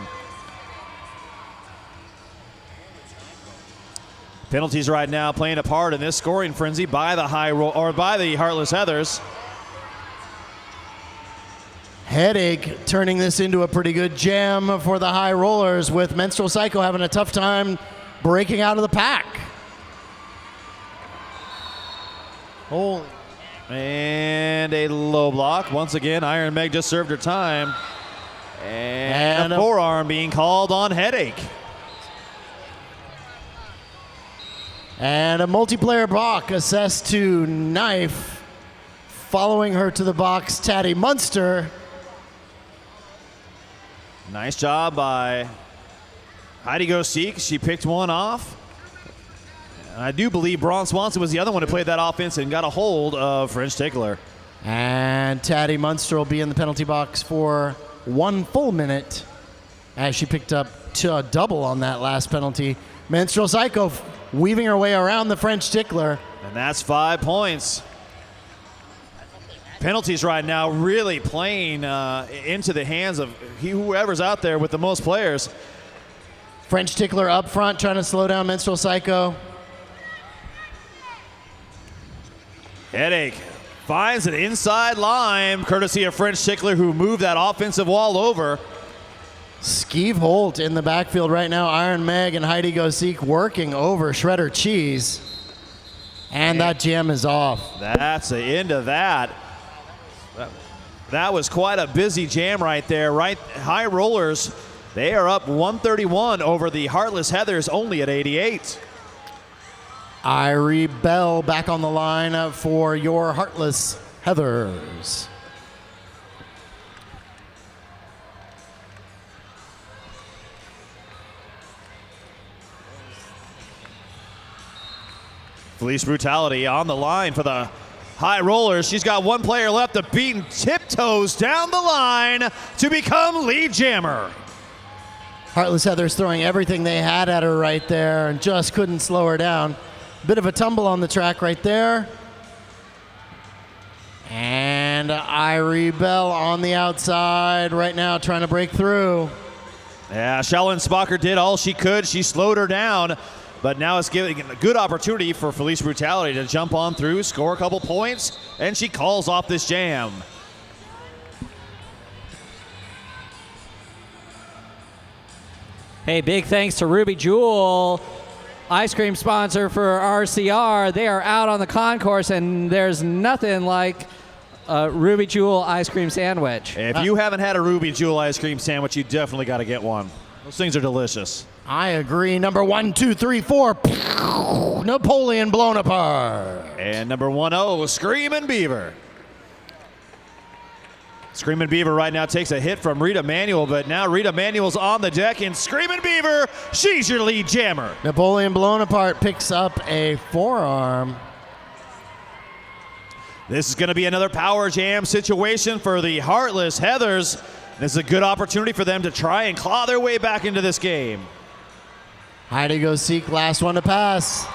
Penalties right now playing a part in this scoring frenzy by the by the Heartless Heathers. Headache turning this into a pretty good jam for the High Rollers, with Menstrual Psycho having a tough time breaking out of the pack. Holy. And a low block. Once again, Iron Meg just served her time. And a forearm being called on Headache. And a multiplayer block assessed to Knife. Following her to the box, Taddy Munster. Nice job by Heidi Go Seek. She picked one off. I do believe Braun Swanson was the other one who played that offense and got a hold of French Tickler. And Taddy Munster will be in the penalty box for 1 full minute as she picked up a double on that last penalty. Menstrual Psycho weaving her way around the French Tickler. And that's 5 points. Penalties right now really playing into the hands of whoever's out there with the most players. French Tickler up front trying to slow down Menstrual Psycho. Headache finds an inside line, courtesy of French Tickler, who moved that offensive wall over. Skeeve Holt in the backfield right now. Iron Meg and Heidi Go Seek working over Shredder Cheese. And that jam is off. That's the end of that. That was quite a busy jam right there. High Rollers, they are up 131 over the Heartless Heathers, only at 88. Irie Bell back on the line for your Heartless Heathers. Felice Brutality on the line for the High Rollers. She's got one player left to beat and tiptoes down the line to become lead jammer. Heartless Heathers throwing everything they had at her right there and just couldn't slow her down. Bit of a tumble on the track right there. And Irie Bell on the outside right now trying to break through. Yeah, Shellen Spocker did all she could. She slowed her down, but now it's giving a good opportunity for Felice Brutality to jump on through, score a couple points, and she calls off this jam. Hey, big thanks to Ruby Jewel, ice cream sponsor for RCR. They are out on the concourse, and there's nothing like a Ruby Jewel ice cream sandwich. If you haven't had a Ruby Jewel ice cream sandwich, you definitely got to get one. Those things are delicious. I agree. Number 1, 2, 3, 4. Napoleon blown apart. And number 1-0, Screamin' Beaver. Screamin' Beaver right now takes a hit from Rita Manuel, but now Rita Manuel's on the deck, and Screamin' Beaver, she's your lead jammer. Napoleon blown apart picks up a forearm. This is going to be another power jam situation for the Heartless Heathers. This is a good opportunity for them to try and claw their way back into this game. Heidi Go Seek, last one to pass.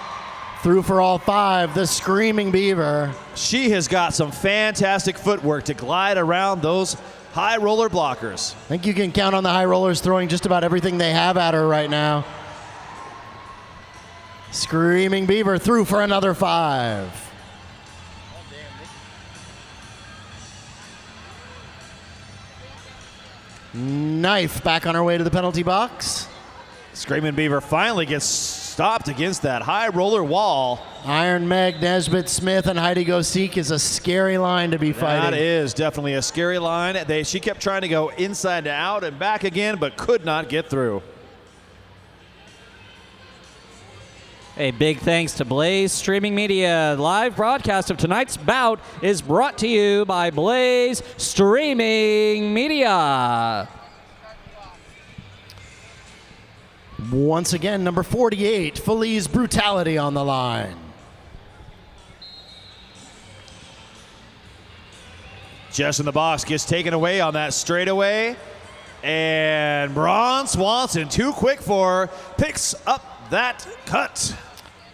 Through for all 5, the Screaming Beaver. She has got some fantastic footwork to glide around those high roller blockers. I think you can count on the High Rollers throwing just about everything they have at her right now. Screaming Beaver through for another 5. Knife back on her way to the penalty box. Screamin' Beaver finally gets stopped against that high roller wall. Iron Meg, Nesbitt Smith, and Heidi Go-Seek is a scary line to be fighting. That is definitely a scary line. She kept trying to go inside to out and back again, but could not get through. A big thanks to Blaze Streaming Media. Live broadcast of tonight's bout is brought to you by Blaze Streaming Media. Once again, number 48, Feliz Brutality on the line. Just in the box, gets taken away on that straightaway. And Braun Swanson, too quick for her, picks up that cut.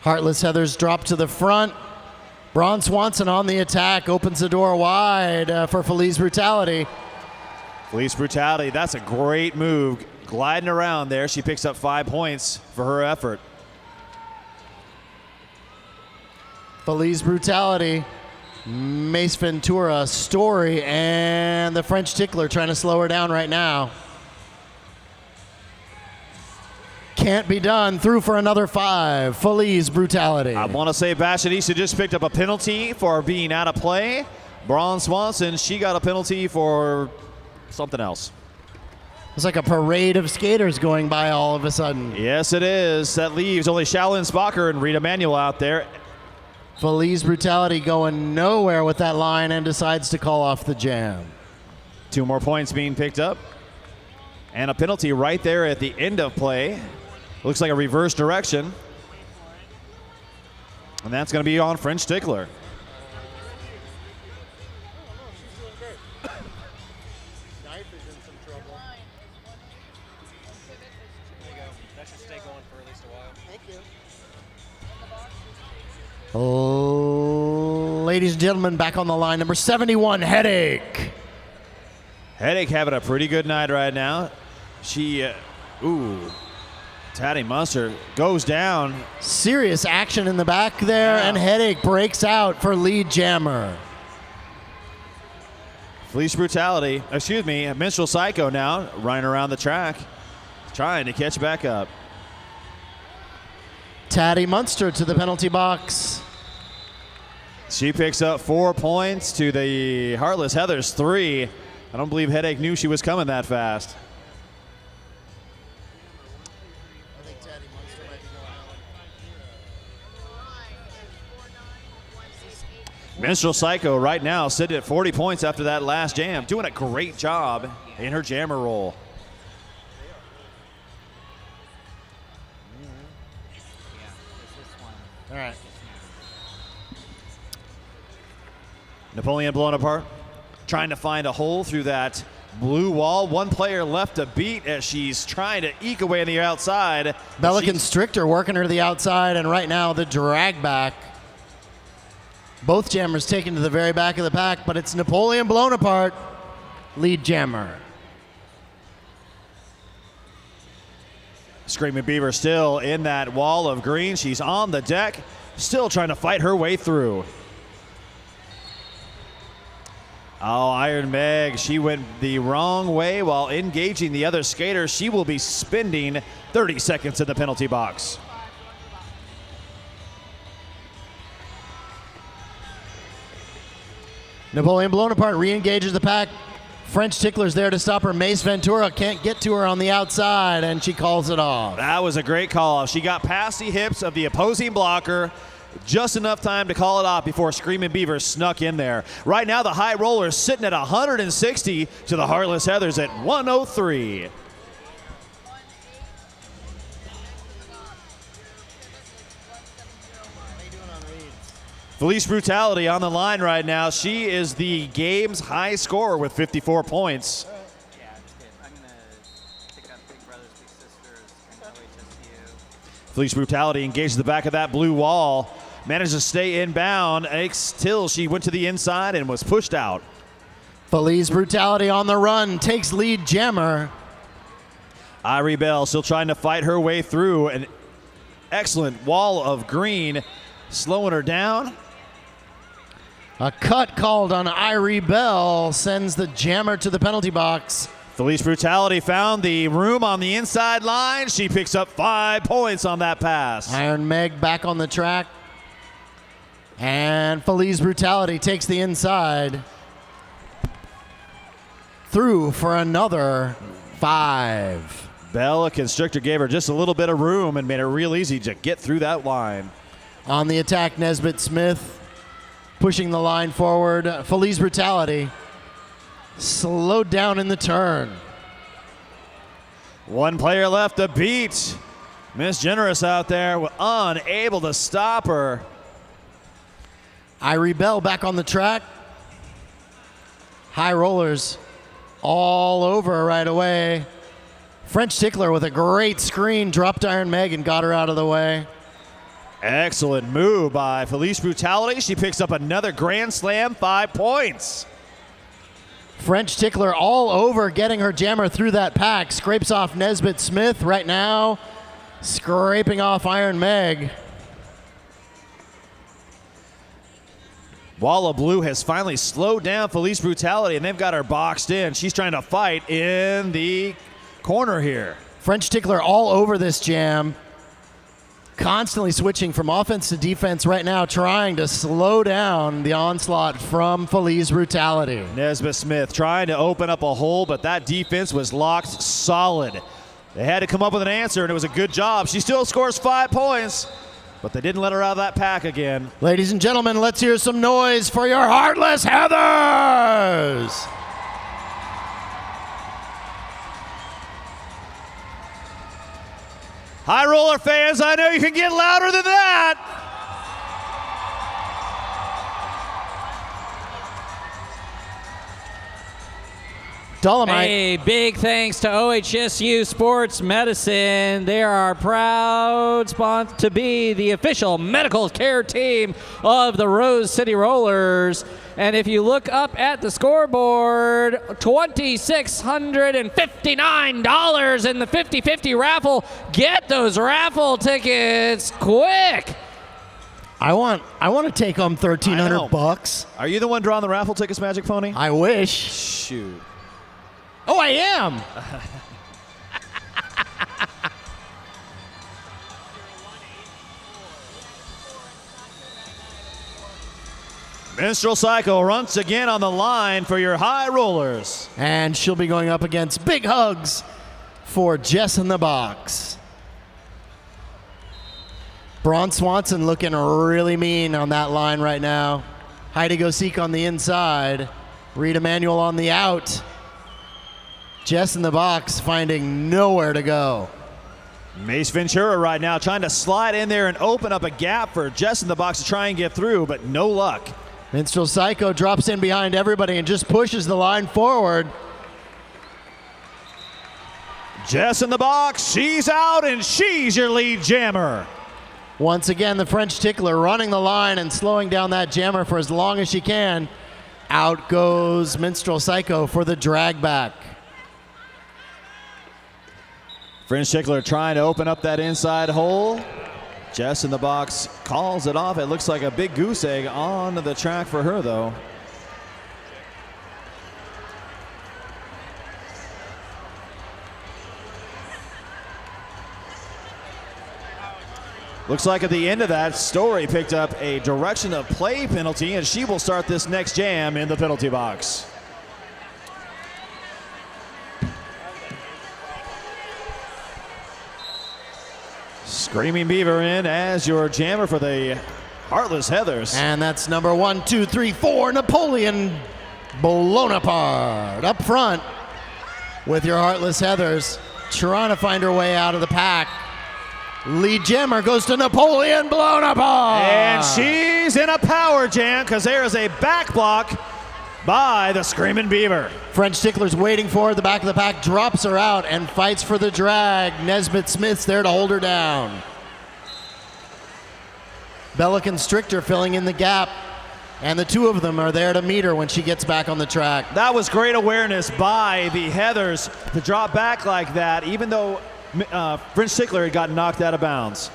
Heartless Heathers drop to the front. Braun Swanson on the attack, opens the door wide for Feliz Brutality. Feliz Brutality, that's a great move. Gliding around there, she picks up 5 points for her effort. Feliz Brutality, Mace Ventura, Story, and the French Tickler trying to slow her down right now. Can't be done. Through for another 5. Feliz Brutality. I want to say Bashanisa just picked up a penalty for being out of play. Braun Swanson, she got a penalty for something else. It's like a parade of skaters going by all of a sudden. Yes, it is. That leaves only Shaolin Spocker and Rita Manuel out there. Feliz Brutality going nowhere with that line and decides to call off the jam. 2 more points being picked up. And a penalty right there at the end of play. Looks like a reverse direction. And that's going to be on French Tickler. Ladies and gentlemen, back on the line, number 71, Headache. Headache having a pretty good night right now. Taddy Munster goes down. Serious action in the back there, and Headache breaks out for lead jammer. Feliz Brutality, Minstrel Psycho now running around the track, trying to catch back up. Taddy Munster to the penalty box. She picks up 4 points to the Heartless Heathers 3. I don't believe Headache knew she was coming that fast. Minstrel Psycho right now sitting at 40 points after that last jam, doing a great job in her jammer role. All right. Napoleon blown apart, trying to find a hole through that blue wall. One player left to beat as she's trying to eke away on the outside. Belican Stricter working her to the outside, and right now the drag back. Both jammers taken to the very back of the pack, but it's Napoleon blown apart, lead jammer. Screaming Beaver still in that wall of green. She's on the deck, still trying to fight her way through. Oh, Iron Meg, she went the wrong way while engaging the other skater. She will be spending 30 seconds in the penalty box. Napoleon blown apart, re-engages the pack. French Tickler's there to stop her. Mace Ventura can't get to her on the outside, and she calls it off. That was a great call. She got past the hips of the opposing blocker. Just enough time to call it off before Screaming Beaver snuck in there. Right now, the high roller sitting at 160 to the Heartless Heathers at 103. Feliz Brutality on the line right now. She is the game's high scorer with 54 points. Yeah, it's good. I'm going to pick up Big Brothers, Big Sisters, and OHSU. Feliz Brutality engages the back of that blue wall. Managed to stay inbound till she went to the inside and was pushed out. Feliz Brutality on the run, takes lead jammer. Irie Bell still trying to fight her way through an excellent wall of green, slowing her down. A cut called on Irie Bell sends the jammer to the penalty box. Felice Brutality found the room on the inside line. She picks up 5 points on that pass. Iron Meg back on the track. And Felice Brutality takes the inside. Through for another 5. Bella Constrictor gave her just a little bit of room and made it real easy to get through that line. On the attack, Nesbitt Smith pushing the line forward. Felice Brutality slowed down in the turn. 1 player left to beat. Miss Generous out there, unable to stop her. Irie Bell back on the track. High rollers all over right away. French Tickler with a great screen, dropped Iron Meg and got her out of the way. Excellent move by Felice Brutality. She picks up another Grand Slam, 5 points. French Tickler all over, getting her jammer through that pack. Scrapes off Nesbitt Smith right now. Scraping off Iron Meg. Walla Blue has finally slowed down Felice Brutality, and they've got her boxed in. She's trying to fight in the corner here. French Tickler all over this jam. Constantly switching from offense to defense right now, trying to slow down the onslaught from Felice Brutality. Nesbitt Smith trying to open up a hole, but that defense was locked solid. They had to come up with an answer, and it was a good job. She still scores 5 points, but they didn't let her out of that pack again. Ladies and gentlemen, let's hear some noise for your Heartless Heathers! High roller fans, I know you can get louder than that. Dolomite. Hey, big thanks to OHSU Sports Medicine. They are our proud sponsor to be the official medical care team of the Rose City Rollers. And if you look up at the scoreboard, $2,659 in the 50-50 raffle. Get those raffle tickets quick. I want to take home I know. $1,300. Are you the one drawing the raffle tickets, Magic Phony? I wish. Shoot. Oh, I am. Minstrel Psycho once again on the line for your high rollers. And she'll be going up against big hugs for Jess in the box. Braun Swanson looking really mean on that line right now. Heidi Gosek on the inside. Reed Emanuel on the out. Jess in the box finding nowhere to go. Mace Ventura right now trying to slide in there and open up a gap for Jess in the box to try and get through, but no luck. Minstrel Psycho drops in behind everybody and just pushes the line forward. Jess in the box, she's out, and she's your lead jammer. Once again, the French Tickler running the line and slowing down that jammer for as long as she can. Out goes Minstrel Psycho for the drag back. French Tickler trying to open up that inside hole. Jess in the box calls it off. It looks like a big goose egg on the track for her, though. Looks like at the end of that, Story picked up a direction of play penalty, and she will start this next jam in the penalty box. Screaming Beaver in as your jammer for the Heartless Heathers. And that's number 1, 2, 3, 4, Napoleon Bonaparte up front with your Heartless Heathers trying to find her way out of the pack. Lead jammer goes to Napoleon Bonaparte. And she's in a power jam because there is a back block by the Screaming Beaver. French Tickler's waiting for her at the back of the pack, drops her out and fights for the drag. Nesbitt Smith's there to hold her down. Bella Constrictor filling in the gap, and the two of them are there to meet her when she gets back on the track. That was great awareness by the Heathers to drop back like that, even though French Tickler had gotten knocked out of bounds.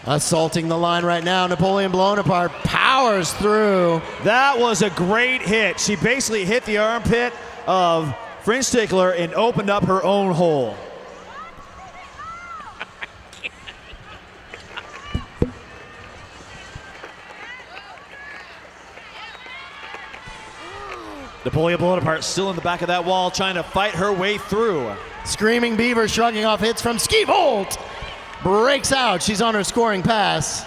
Assaulting the line right now. Napoleon Bonaparte powers through. That was a great hit. She basically hit the armpit of French Stickler and opened up her own hole. Napoleon Bonaparte still in the back of that wall trying to fight her way through. Screaming Beaver shrugging off hits from Ski Volt. Breaks out. She's on her scoring pass.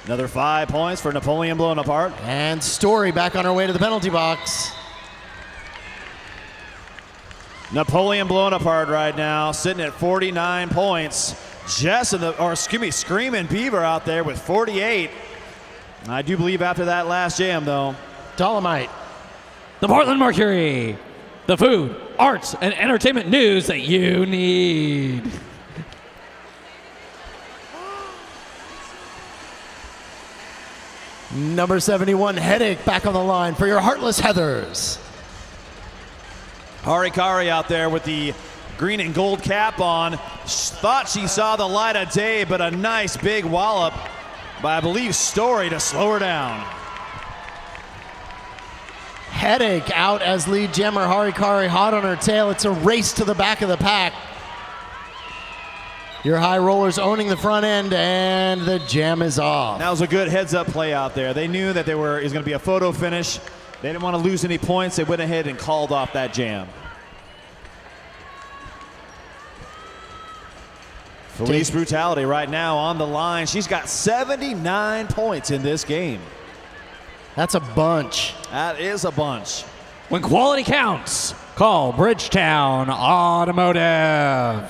Another 5 points for Napoleon Bonaparte. And Story back on her way to the penalty box. Napoleon Bonaparte right now sitting at 49 points. Screaming Beaver out there with 48. I do believe after that last jam, though. Dolomite. The Portland Mercury. The food, arts, and entertainment news that you need. Number 71, Headache, back on the line for your Heartless Heathers. Harikari out there with the green and gold cap on. Thought she saw the light of day, but a nice big wallop by, I believe, Story to slow her down. Headache out as lead jammer. Harikari hot on her tail. It's a race to the back of the pack. Your high rollers owning the front end, and the jam is off. That was a good heads-up play out there. They knew that it was going to be a photo finish. They didn't want to lose any points. They went ahead and called off that jam. Felice Brutality right now on the line. She's got 79 points in this game. That's a bunch. That is a bunch. When quality counts, call Bridgetown Automotive.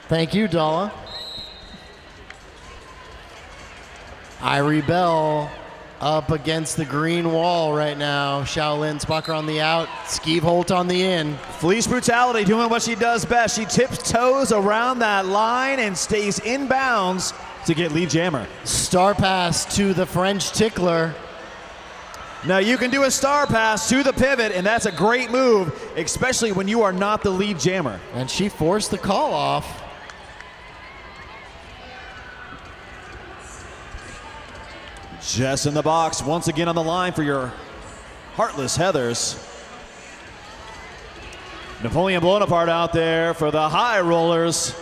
Thank you, Dalla. Irie Bell up against the green wall right now. Shaolin Spucker on the out. Skeeve Holt on the in. Felice Brutality doing what she does best. She tiptoes around that line and stays in bounds to get lead jammer. Star pass to the French Tickler. Now you can do a star pass to the pivot, and that's a great move, especially when you are not the lead jammer. And she forced the call off. Jess in the box once again on the line for your Heartless Heathers. Napoleon Bonaparte out there for the high rollers.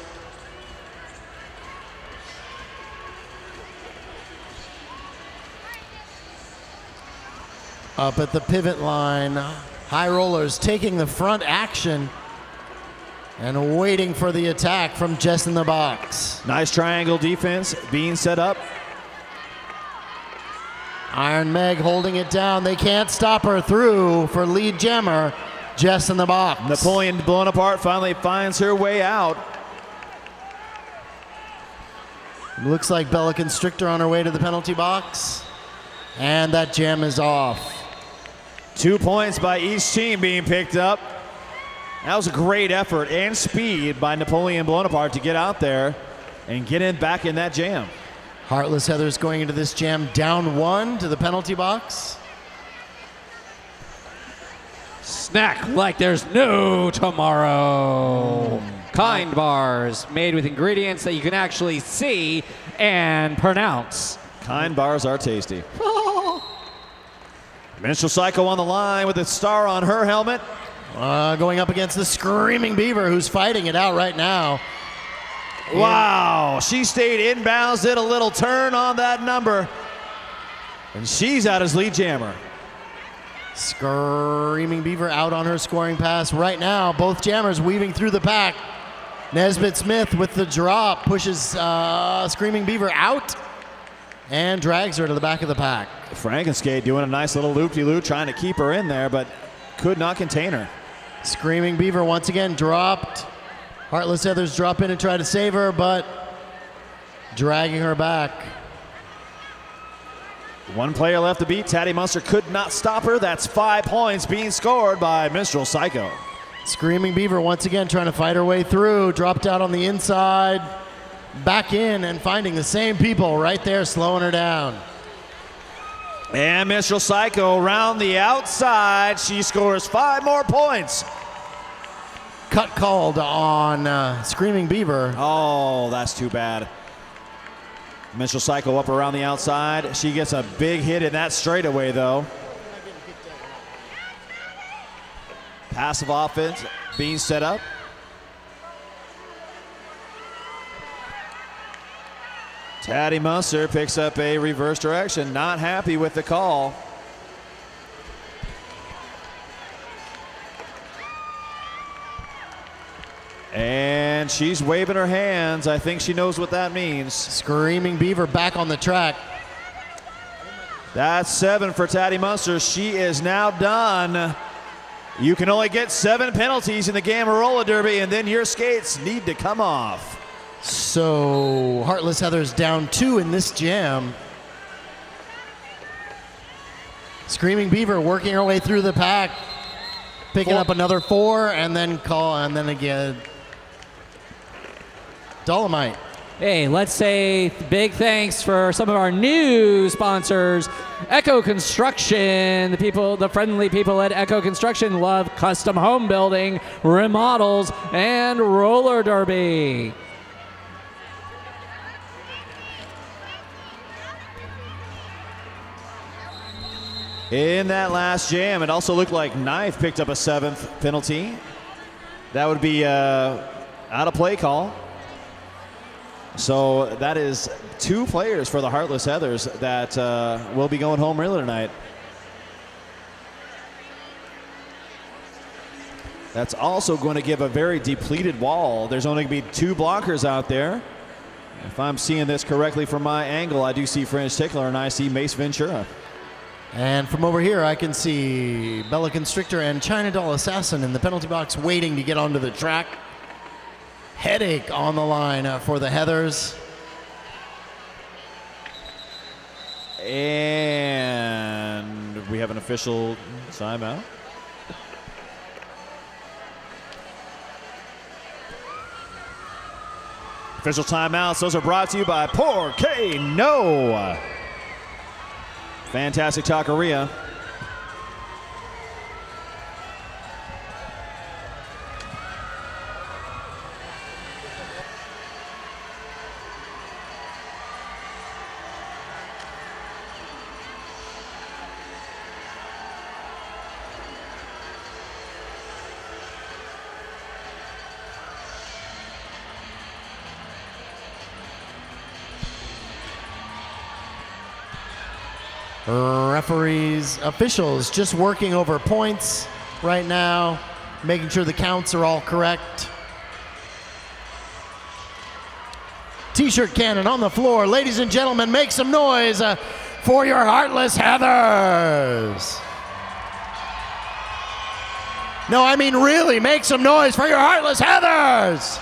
Up at the pivot line, high rollers taking the front action and waiting for the attack from Jess in the box. Nice triangle defense being set up. Iron Meg holding it down. They can't stop her through for lead jammer, Jess in the box. Napoleon Bonaparte finally finds her way out. Looks like Bella Constrictor on her way to the penalty box. And that jam is off. 2 points by each team being picked up. That was a great effort and speed by Napoleon Bonaparte to get out there and get back in that jam. Heartless Heathers going into this jam down 1 to the penalty box. Snack like there's no tomorrow. Kind bars made with ingredients that you can actually see and pronounce. Kind bars are tasty. Minstrel Psycho on the line with a star on her helmet. Going up against the Screaming Beaver, who's fighting it out right now. Wow, she stayed inbounds, did a little turn on that number, and she's out as lead jammer. Screaming Beaver out on her scoring pass right now. Both jammers weaving through the pack. Nesbitt Smith with the drop pushes Screaming Beaver out and drags her to the back of the pack. Frankenskate doing a nice little loop-de-loop, trying to keep her in there, but could not contain her. Screaming Beaver once again dropped. Heartless Heathers drop in and try to save her, but dragging her back. One player left to beat. Taddy Munster could not stop her. That's 5 points being scored by Minstrel Psycho. Screaming Beaver once again trying to fight her way through. Dropped out on the inside. Back in and finding the same people right there slowing her down. And Minstrel Psycho around the outside. She scores 5 more points. Cut called on Screaming Beaver. Oh, that's too bad. Minstrel Cycle up around the outside. She gets a big hit in that straightaway, though. Passive offense being set up. Taddy Munster picks up a reverse direction. Not happy with the call. And she's waving her hands. I think she knows what that means. Screaming Beaver back on the track. That's 7 for Taddy Munster. She is now done. You can only get 7 penalties in the game of roller derby, and then your skates need to come off. So Heartless Heather's down 2 in this jam. Screaming Beaver working her way through the pack, picking up another 4, and then again Dolomite. Hey, let's say big thanks for some of our new sponsors. Echo Construction, the friendly people at Echo Construction love custom home building, remodels, and roller derby. In that last jam, it also looked like Knife picked up a 7th penalty. That would be out of play call. So that is 2 players for the Heartless Heathers that will be going home early tonight. That's also going to give a very depleted wall. There's only going to be 2 blockers out there. If I'm seeing this correctly from my angle, I do see Fringe Tickler and I see Mace Ventura. And from over here, I can see Bella Constrictor and China Doll Assassin in the penalty box waiting to get onto the track. Headache on the line for the Heathers. And we have an official timeout. Official timeouts. Those are brought to you by Porque No. Fantastic taqueria. Referees, officials just working over points right now, making sure the counts are all correct. T-shirt cannon on the floor. Ladies and gentlemen, make some noise for your Heartless Heathers. No, I mean really, make some noise for your Heartless Heathers.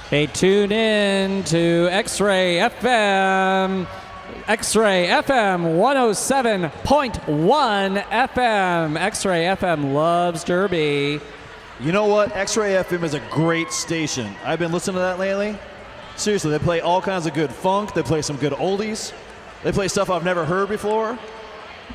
Hey, tune in to X-Ray FM 107.1 FM. X-Ray FM loves Derby. You know what? X-Ray FM is a great station. I've been listening to that lately. Seriously, they play all kinds of good funk. They play some good oldies. They play stuff I've never heard before.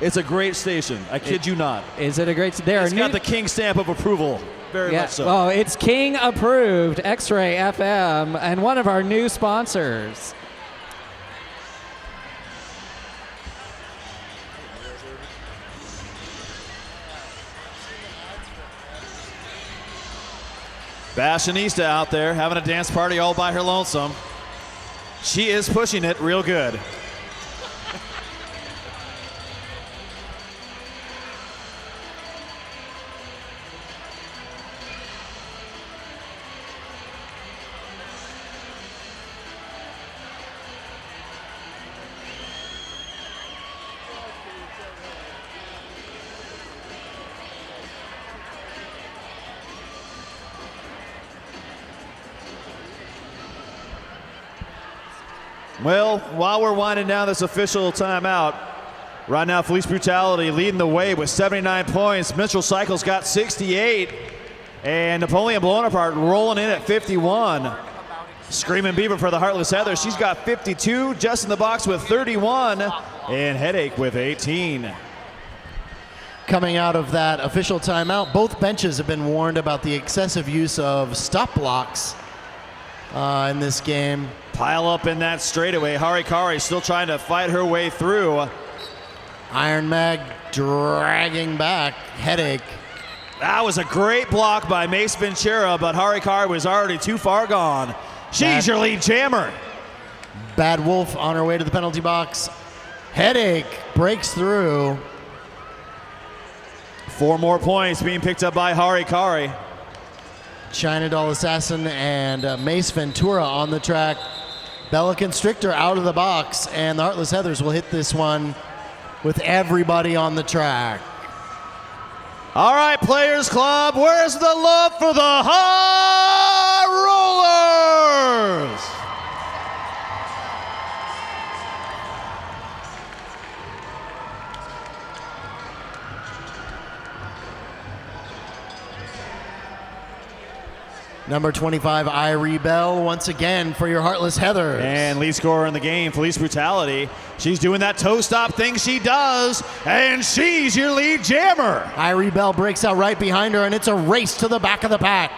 It's a great station. I kid you not. Is it a great? It's got the King stamp of approval. Very much so. Well, it's King approved, X-Ray FM, and one of our new sponsors. Fashionista out there having a dance party all by her lonesome. She is pushing it real good. Well, while we're winding down this official timeout, right now Felice Brutality leading the way with 79 points. Minstrel Cycle's got 68. And Napoleon Bonaparte rolling in at 51. Screaming Beaver for the Heartless Heather. She's got 52. Just in the box with 31. And Headache with 18. Coming out of that official timeout, both benches have been warned about the excessive use of stop blocks in this game. Pile up in that straightaway. Harikari still trying to fight her way through. Iron Mag dragging back. Headache. That was a great block by Mace Ventura, but Harikari was already too far gone. She's your lead jammer. Bad Wolf on her way to the penalty box. Headache breaks through. 4 more points being picked up by Harikari. China Doll Assassin and Mace Ventura on the track. Bella Constrictor out of the box, and the Heartless Heathers will hit this one with everybody on the track. All right, Players Club, where's the love for the High Rollers? Number 25, Irie Bell, once again for your Heartless Heathers. And lead scorer in the game, Felice Brutality. She's doing that toe stop thing she does, and she's your lead jammer. Irie Bell breaks out right behind her, and it's a race to the back of the pack.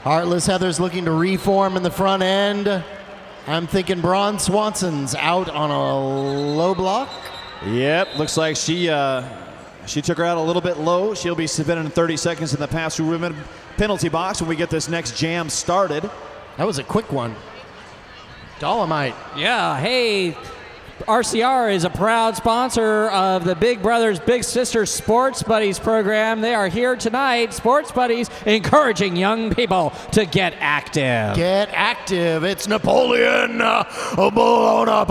Heartless Heathers looking to reform in the front end. I'm thinking Braun Swanson's out on a low block. Yep, looks like she took her out a little bit low. She'll be submitted in 30 seconds in the pass-through ribbon penalty box when we get this next jam started. That was a quick one. Dolomite. Yeah, hey, RCR is a proud sponsor of the Big Brothers Big Sisters Sports Buddies program. They are here tonight, Sports Buddies, encouraging young people to get active. Get active. It's Napoleon Bonaparte.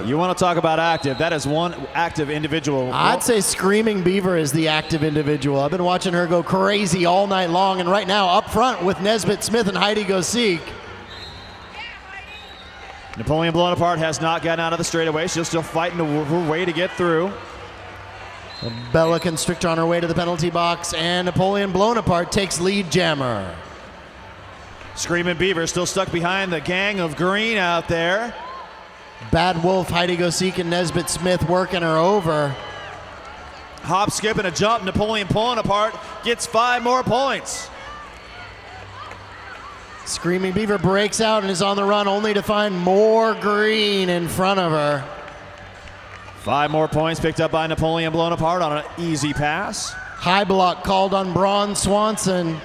You want to talk about active? That is one active individual. I'd say Screaming Beaver is the active individual. I've been watching her go crazy all night long, and right now up front with Nesbitt Smith and Heidi Gosek. Napoleon Bonaparte has not gotten out of the straightaway. She's still fighting her way to get through. Bella Constrictor on her way to the penalty box, and Napoleon Bonaparte takes lead jammer. Screaming Beaver still stuck behind the gang of green out there. Bad Wolf, Heidi Gosek, and Nesbitt Smith working her over. Hop, skip, and a jump. Napoleon Bonaparte gets 5 more points. Screaming Beaver breaks out and is on the run, only to find more green in front of her. 5 more points picked up by Napoleon Bonaparte on an easy pass. High block called on Braun Swanson.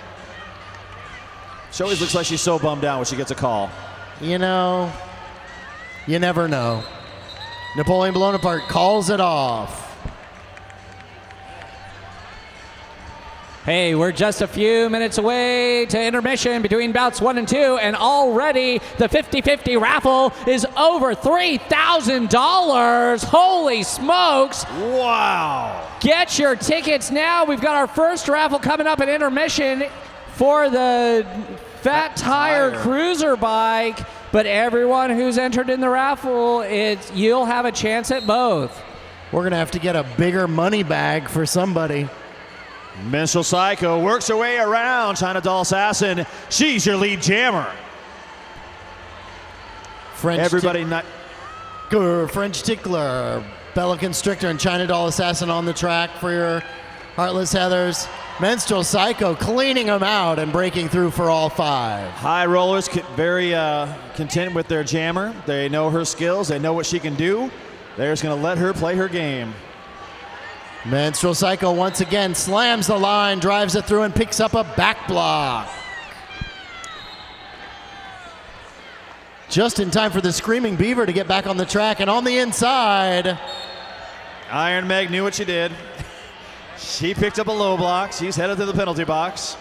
She always looks like she's so bummed out when she gets a call. You know, you never know. Napoleon Bonaparte calls it off. Hey, we're just a few minutes away to intermission between bouts 1 and 2, and already the 50-50 raffle is over $3,000. Holy smokes. Wow. Get your tickets now. We've got our first raffle coming up at intermission for the Fat Tire Cruiser bike, but everyone who's entered in the raffle, you'll have a chance at both. We're going to have to get a bigger money bag for somebody. Minstrel Psycho works her way around. China Doll Assassin, she's your lead jammer. French Tickler, Bella Constrictor, and China Doll Assassin on the track for your Heartless Heathers. Minstrel Psycho cleaning them out and breaking through for all 5. High Rollers very content with their jammer. They know her skills. They know what she can do. They're just going to let her play her game. Minstrel Psycho once again slams the line, drives it through, and picks up a back block. Just in time for the Screaming Beaver to get back on the track, and on the inside. Iron Meg knew what she did. She picked up a low block. She's headed to the penalty box.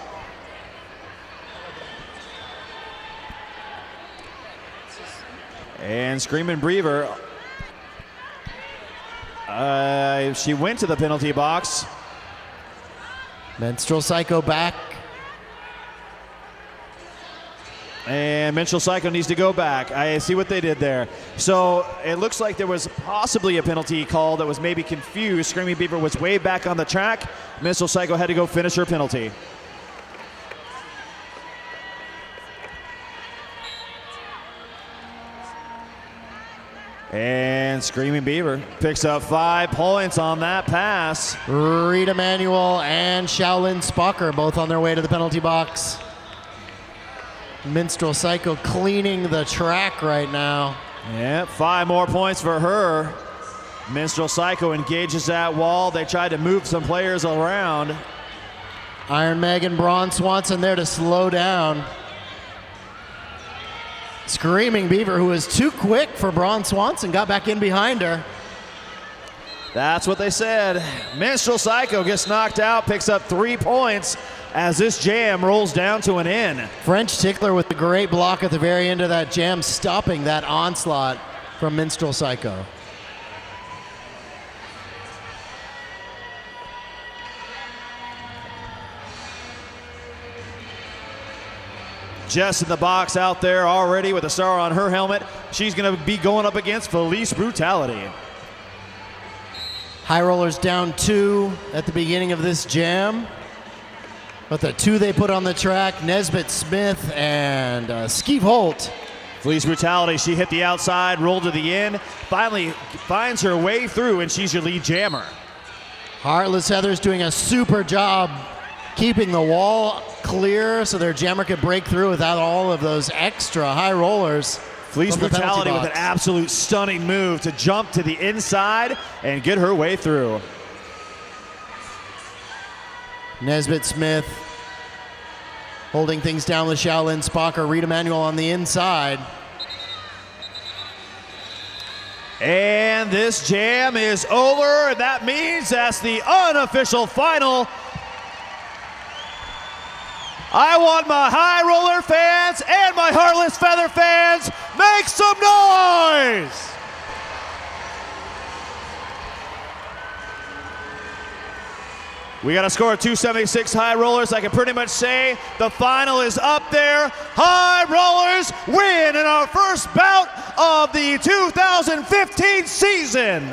And Screaming Beaver, she went to the penalty box. Minstrel Psycho back. And Minstrel Psycho needs to go back. I see what they did there. So it looks like there was possibly a penalty call that was maybe confused. Screaming Beaver was way back on the track. Minstrel Psycho had to go finish her penalty. And Screaming Beaver picks up 5 points on that pass. Rita Manuel and Shaolin Spocker both on their way to the penalty box. Minstrel Psycho cleaning the track right now. Yep, 5 more points for her. Minstrel Psycho engages that wall. They tried to move some players around. Iron Meg and Braun Swanson there to slow down. Screaming Beaver, who was too quick for Braun Swanson, got back in behind her. That's what they said. Minstrel Psycho gets knocked out, picks up 3 points as this jam rolls down to an end. French Tickler with the great block at the very end of that jam, stopping that onslaught from Minstrel Psycho. Jess in the box out there already with a star on her helmet. She's going to be going up against Felice Brutality. High Rollers down 2 at the beginning of this jam. But the 2 they put on the track, Nesbitt Smith and Skeeve Holt. Felice Brutality, she hit the outside, rolled to the end, finally finds her way through, and she's your lead jammer. Heartless Heather's doing a super job keeping the wall clear so their jammer could break through without all of those extra high rollers. Felice from the penalty Brutality with an box. absolute stunning move to jump to the inside and get her way through. Nesbitt Smith holding things down with Shaolin Spocker. Rita Manuel on the inside. And this jam is over. That means that's the unofficial final. I want my High Roller fans and my Heartless Feather fans, make some noise! We got a score of 276 High Rollers. I can pretty much say the final is up there. High Rollers win in our first bout of the 2015 season.